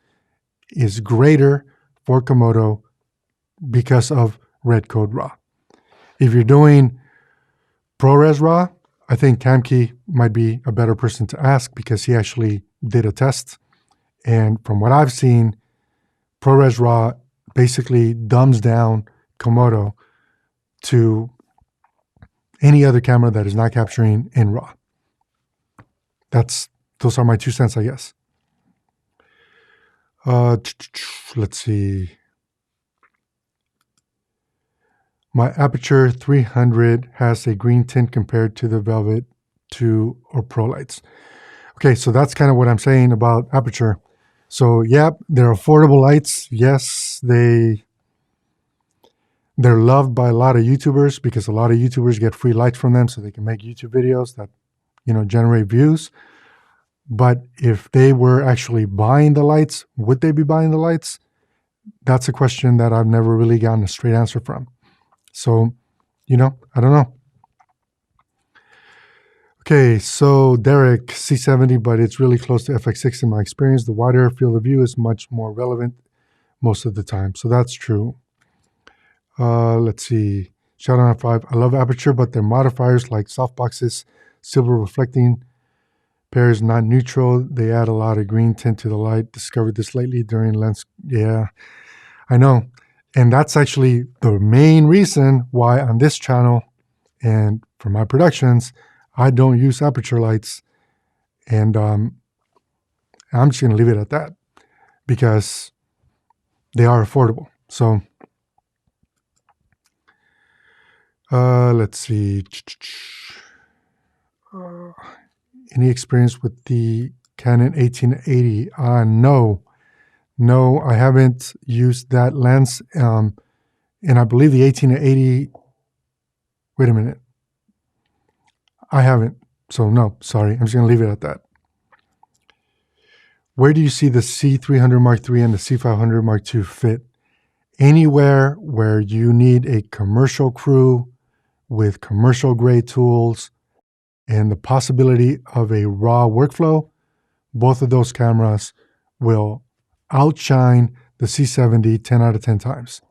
is greater for Komodo because of Red Code RAW. If you're doing ProRes RAW, I think Camkey might be a better person to ask because he actually did a test. And from what I've seen, ProRes RAW basically dumbs down Komodo to any other camera that is not capturing in RAW. Those are my 2 cents, I guess. Let's see. My Aperture 300 has a green tint compared to the Velvet 2 or Pro lights. Okay, so that's kind of what I'm saying about Aperture. So yeah, they're affordable lights. Yes, they're loved by a lot of YouTubers because a lot of YouTubers get free lights from them so they can make YouTube videos that, generate views. But if they were actually buying the lights, would they be buying the lights? That's a question that I've never really gotten a straight answer from. So, I don't know. Okay, so Derek, C70, but it's really close to FX6 in my experience. The wider field of view is much more relevant most of the time. So that's true. Let's see. Shout out 5. I love Aperture, but their modifiers like softboxes, silver reflecting, pairs not neutral. They add a lot of green tint to the light. Discovered this lately during lens. Yeah, I know. And that's actually the main reason why on this channel and for my productions, I don't use Aperture lights. And I'm just going to leave it at that because they are affordable. So let's see. Any experience with the Canon 1880? No, I haven't used that lens. And I believe the 1880, wait a minute. I haven't. So no, sorry. I'm just going to leave it at that. Where do you see the C300 Mark III and the C500 Mark II fit? Anywhere where you need a commercial crew with commercial grade tools and the possibility of a RAW workflow, both of those cameras will outshine the C70 10 out of 10 times.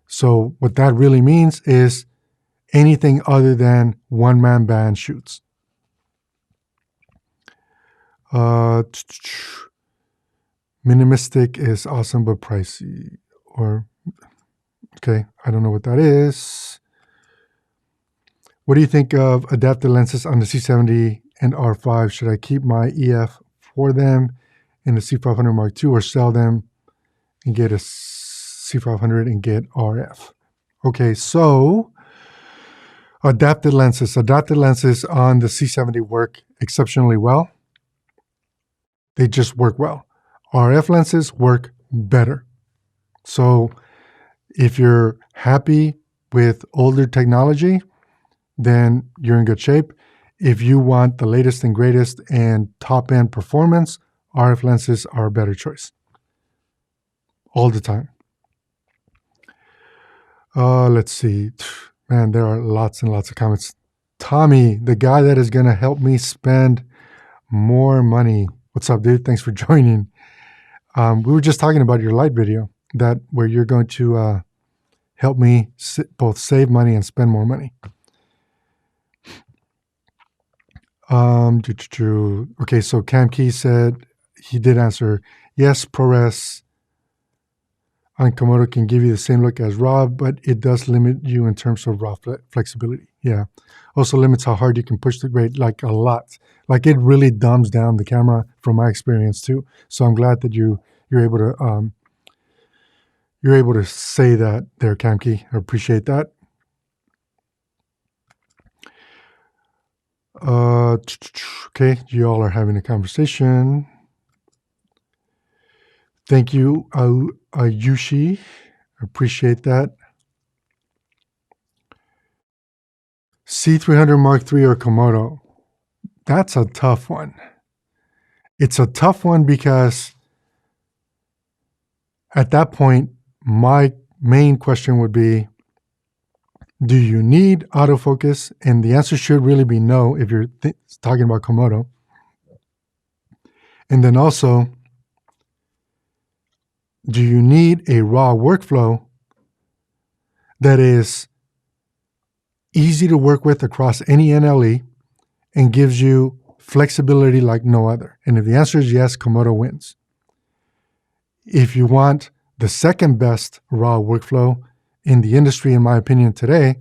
So what that really means is anything other than one-man band shoots. Minimalistic is awesome but pricey. Okay, I don't know what that is. What do you think of adapted lenses on the C70 and R5? Should I keep my EF for them in the C500 Mark II or sell them and get a C500 and get RF? Okay, so adapted lenses. Adapted lenses on the C70 work exceptionally well. They just work well. RF lenses work better. So if you're happy with older technology, then you're in good shape. If you want the latest and greatest and top-end performance, RF lenses are a better choice. All the time. Let's see. Man, there are lots and lots of comments. Tommy, the guy that is going to help me spend more money. What's up, dude? Thanks for joining. We were just talking about your light video, where you're going to help me both save money and spend more money. Okay, so Cam Key said he did answer yes. ProRes. on Komodo can give you the same look as RAW, but it does limit you in terms of RAW flexibility. Yeah. Also limits how hard you can push the grade, like a lot. Like it really dumbs down the camera from my experience too. So I'm glad that you're able to say that there, Camkey. I appreciate that. Okay, you all are having a conversation. Thank you, Ayushi. Appreciate that. C300 Mark III or Komodo? That's a tough one. It's a tough one because at that point, my main question would be, do you need autofocus? And the answer should really be no if you're talking about Komodo. And then also, do you need a RAW workflow that is easy to work with across any NLE and gives you flexibility like no other? And if the answer is yes, Komodo wins. If you want the second best RAW workflow in the industry, in my opinion, today,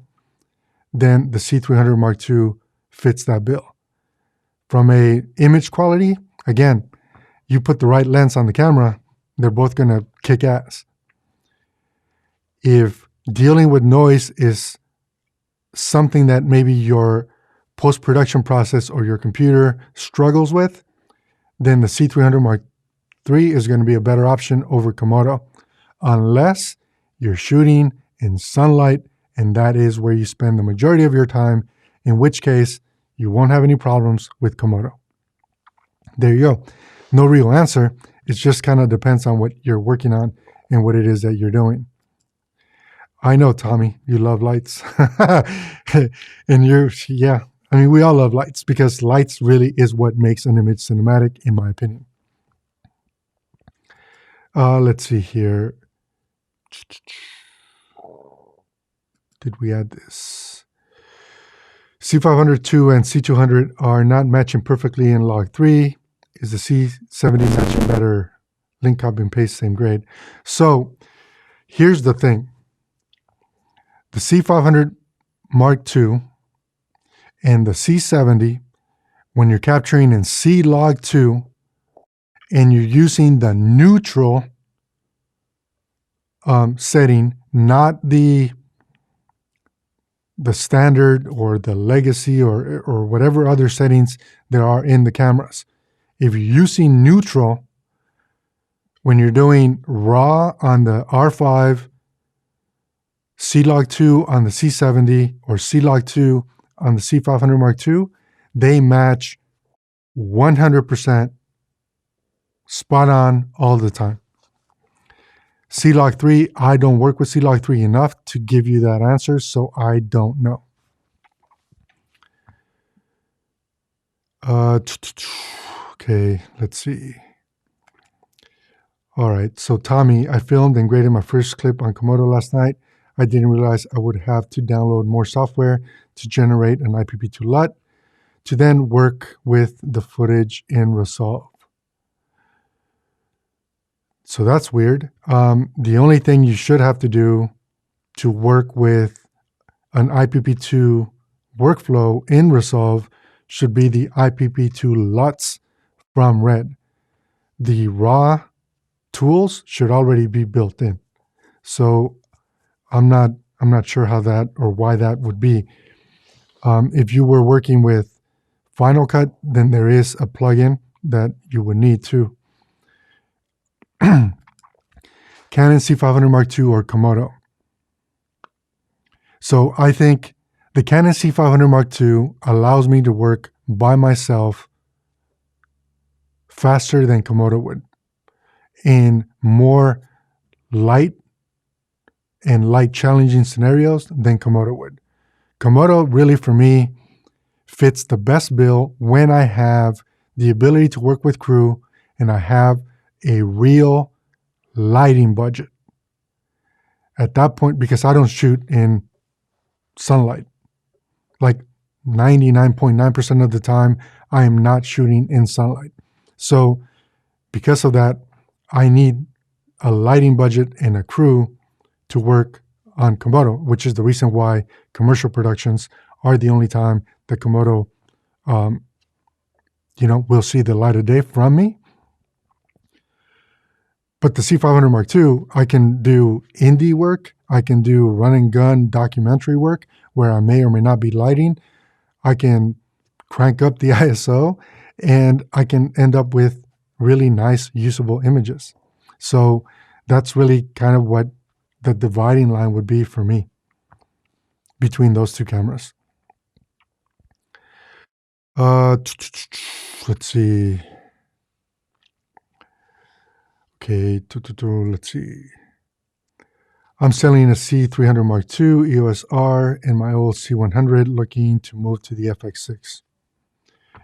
then the C300 Mark II fits that bill. From a image quality, again, you put the right lens on the camera, they're both going to kick ass. If dealing with noise is something that maybe your post-production process or your computer struggles with, then the C300 Mark III is going to be a better option over Komodo, unless you're shooting in sunlight and that is where you spend the majority of your time, in which case you won't have any problems with Komodo. There you go. No real answer. It just kind of depends on what you're working on and what it is that you're doing. I know, Tommy, you love lights. And yeah, I mean, we all love lights because lights really is what makes an image cinematic, in my opinion. Let's see here. Did we add this? C502 and C200 are not matching perfectly in log 3. Is the C70 matching better? Link, copy, and paste, same grade. So here's the thing. The C500 Mark II and the C70, when you're capturing in C log 2 and you're using the neutral setting, not the standard or the legacy or whatever other settings there are in the cameras. If you're using neutral, when you're doing RAW on the R5, C-Log 2 on the C70, or C-Log 2 on the C500 Mark II, they match 100% spot on all the time. C-Log 3, I don't work with C-Log 3 enough to give you that answer, so I don't know. Okay, let's see. All right, so Tommy, I filmed and graded my first clip on Komodo last night. I didn't realize I would have to download more software to generate an IPP2 LUT to then work with the footage in Resolve. So that's weird. The only thing you should have to do to work with an IPP2 workflow in Resolve should be the IPP2 LUTs from Red. The raw tools should already be built in. So I'm not sure how that or why that would be. If you were working with Final Cut, then there is a plugin that you would need too. Canon C500 Mark II or Komodo. So I think the Canon C500 Mark II allows me to work by myself faster than Komodo would in more light and light challenging scenarios than Komodo would. Komodo really for me fits the best bill when I have the ability to work with crew and I have a real lighting budget. At that point, because I don't shoot in sunlight, like 99.9% of the time, I am not shooting in sunlight. So because of that, I need a lighting budget and a crew to work on Komodo, which is the reason why commercial productions are the only time that Komodo, will see the light of day from me. But the C500 Mark II, I can do indie work. I can do run and gun documentary work where I may or may not be lighting. I can crank up the ISO and I can end up with really nice, usable images. So that's really kind of what the dividing line would be for me between those two cameras. Let's see. Okay, let's see. I'm selling a C300 Mark II EOS R and my old C100, looking to move to the FX6.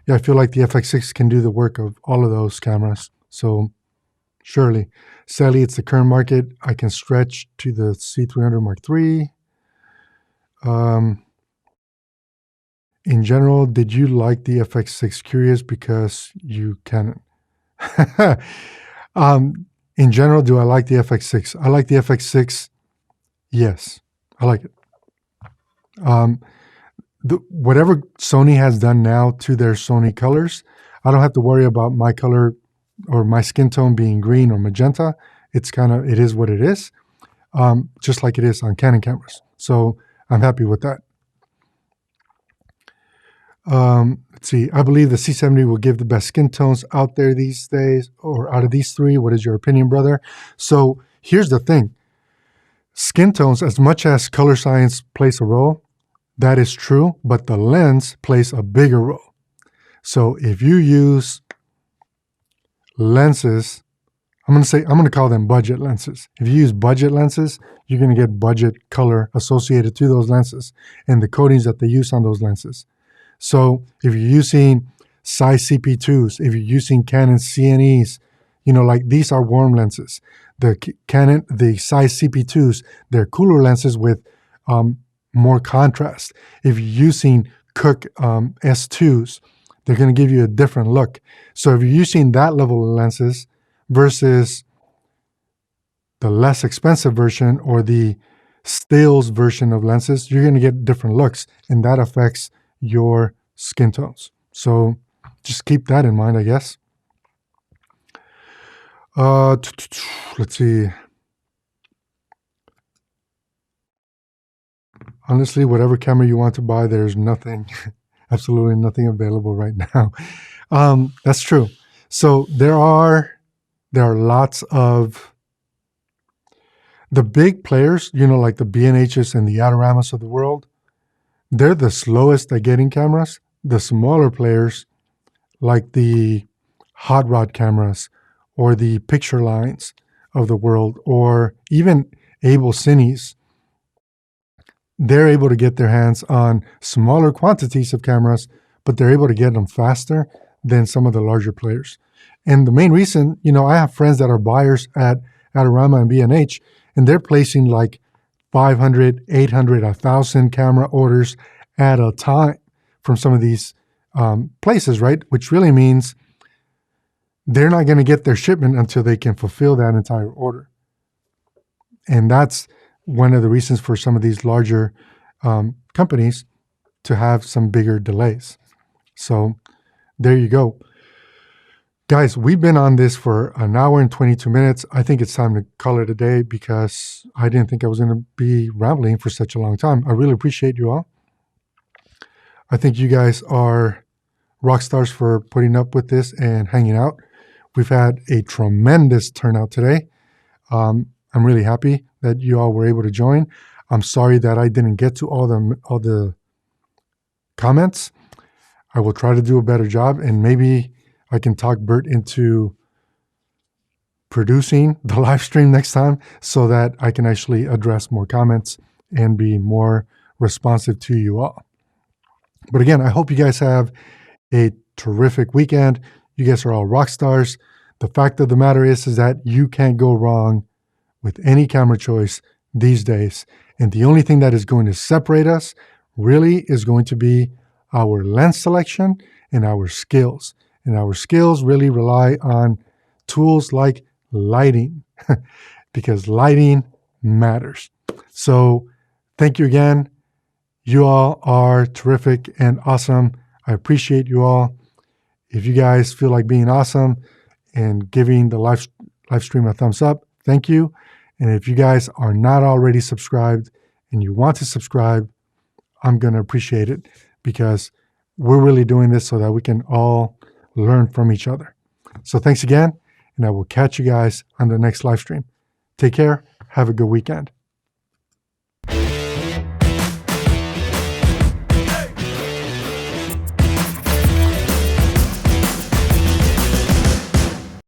Yeah, I feel like the FX6 can do the work of all of those cameras. So surely, sadly, it's the current market. I can stretch to the C300 Mark III. In general, did you like the FX6? Curious because you Canon. In general, do I like the FX6? I like the FX6. Yes, I like it. Whatever Sony has done now to their Sony colors, I don't have to worry about my color or my skin tone being green or magenta. It is what it is, just like it is on Canon cameras. So I'm happy with that. Let's see. I believe the C70 will give the best skin tones out there these days, or out of these three. What is your opinion, brother? So here's the thing. Skin tones, as much as color science plays a role, that is true, but the lens plays a bigger role. So if you use lenses, I'm going to call them budget lenses. If you use budget lenses, you're going to get budget color associated to those lenses and the coatings that they use on those lenses. So if you're using size CP2s, if you're using Canon CNEs, like these are warm lenses. The size CP2s, they're cooler lenses with more contrast. If you're using Cooke S2s, they're going to give you a different look. So if you're using that level of lenses versus the less expensive version or the stills version of lenses, you're going to get different looks, and that affects your skin tones. So just keep that in mind, I guess. Let's see. Honestly, whatever camera you want to buy, there's nothing, absolutely nothing available right now. That's true. So there are lots of the big players, like the B&Hs and the Adiramas of the world. They're the slowest at getting cameras. The smaller players, like the hot rod cameras or the picture lines of the world, or even Able Cines, they're able to get their hands on smaller quantities of cameras, but they're able to get them faster than some of the larger players. And the main reason, I have friends that are buyers at Adorama and B&H, and they're placing like 500, 800, 1,000 camera orders at a time from some of these places, right? Which really means they're not going to get their shipment until they can fulfill that entire order. And that's one of the reasons for some of these larger companies to have some bigger delays. So there you go. Guys, we've been on this for an hour and 22 minutes. I think it's time to call it a day because I didn't think I was going to be rambling for such a long time. I really appreciate you all. I think you guys are rock stars for putting up with this and hanging out. We've had a tremendous turnout today. I'm really happy that you all were able to join. I'm sorry that I didn't get to all the comments. I will try to do a better job, and maybe I can talk Bert into producing the live stream next time so that I can actually address more comments and be more responsive to you all. But again, I hope you guys have a terrific weekend. You guys are all rock stars. The fact of the matter is that you can't go wrong with any camera choice these days. And the only thing that is going to separate us really is going to be our lens selection and our skills. And our skills really rely on tools like lighting. because lighting matters. So thank you again. You all are terrific and awesome. I appreciate you all. If you guys feel like being awesome and giving the live stream a thumbs up, thank you. And if you guys are not already subscribed and you want to subscribe, I'm going to appreciate it, because we're really doing this so that we can all learn from each other. So thanks again, and I will catch you guys on the next live stream. Take care. Have a good weekend.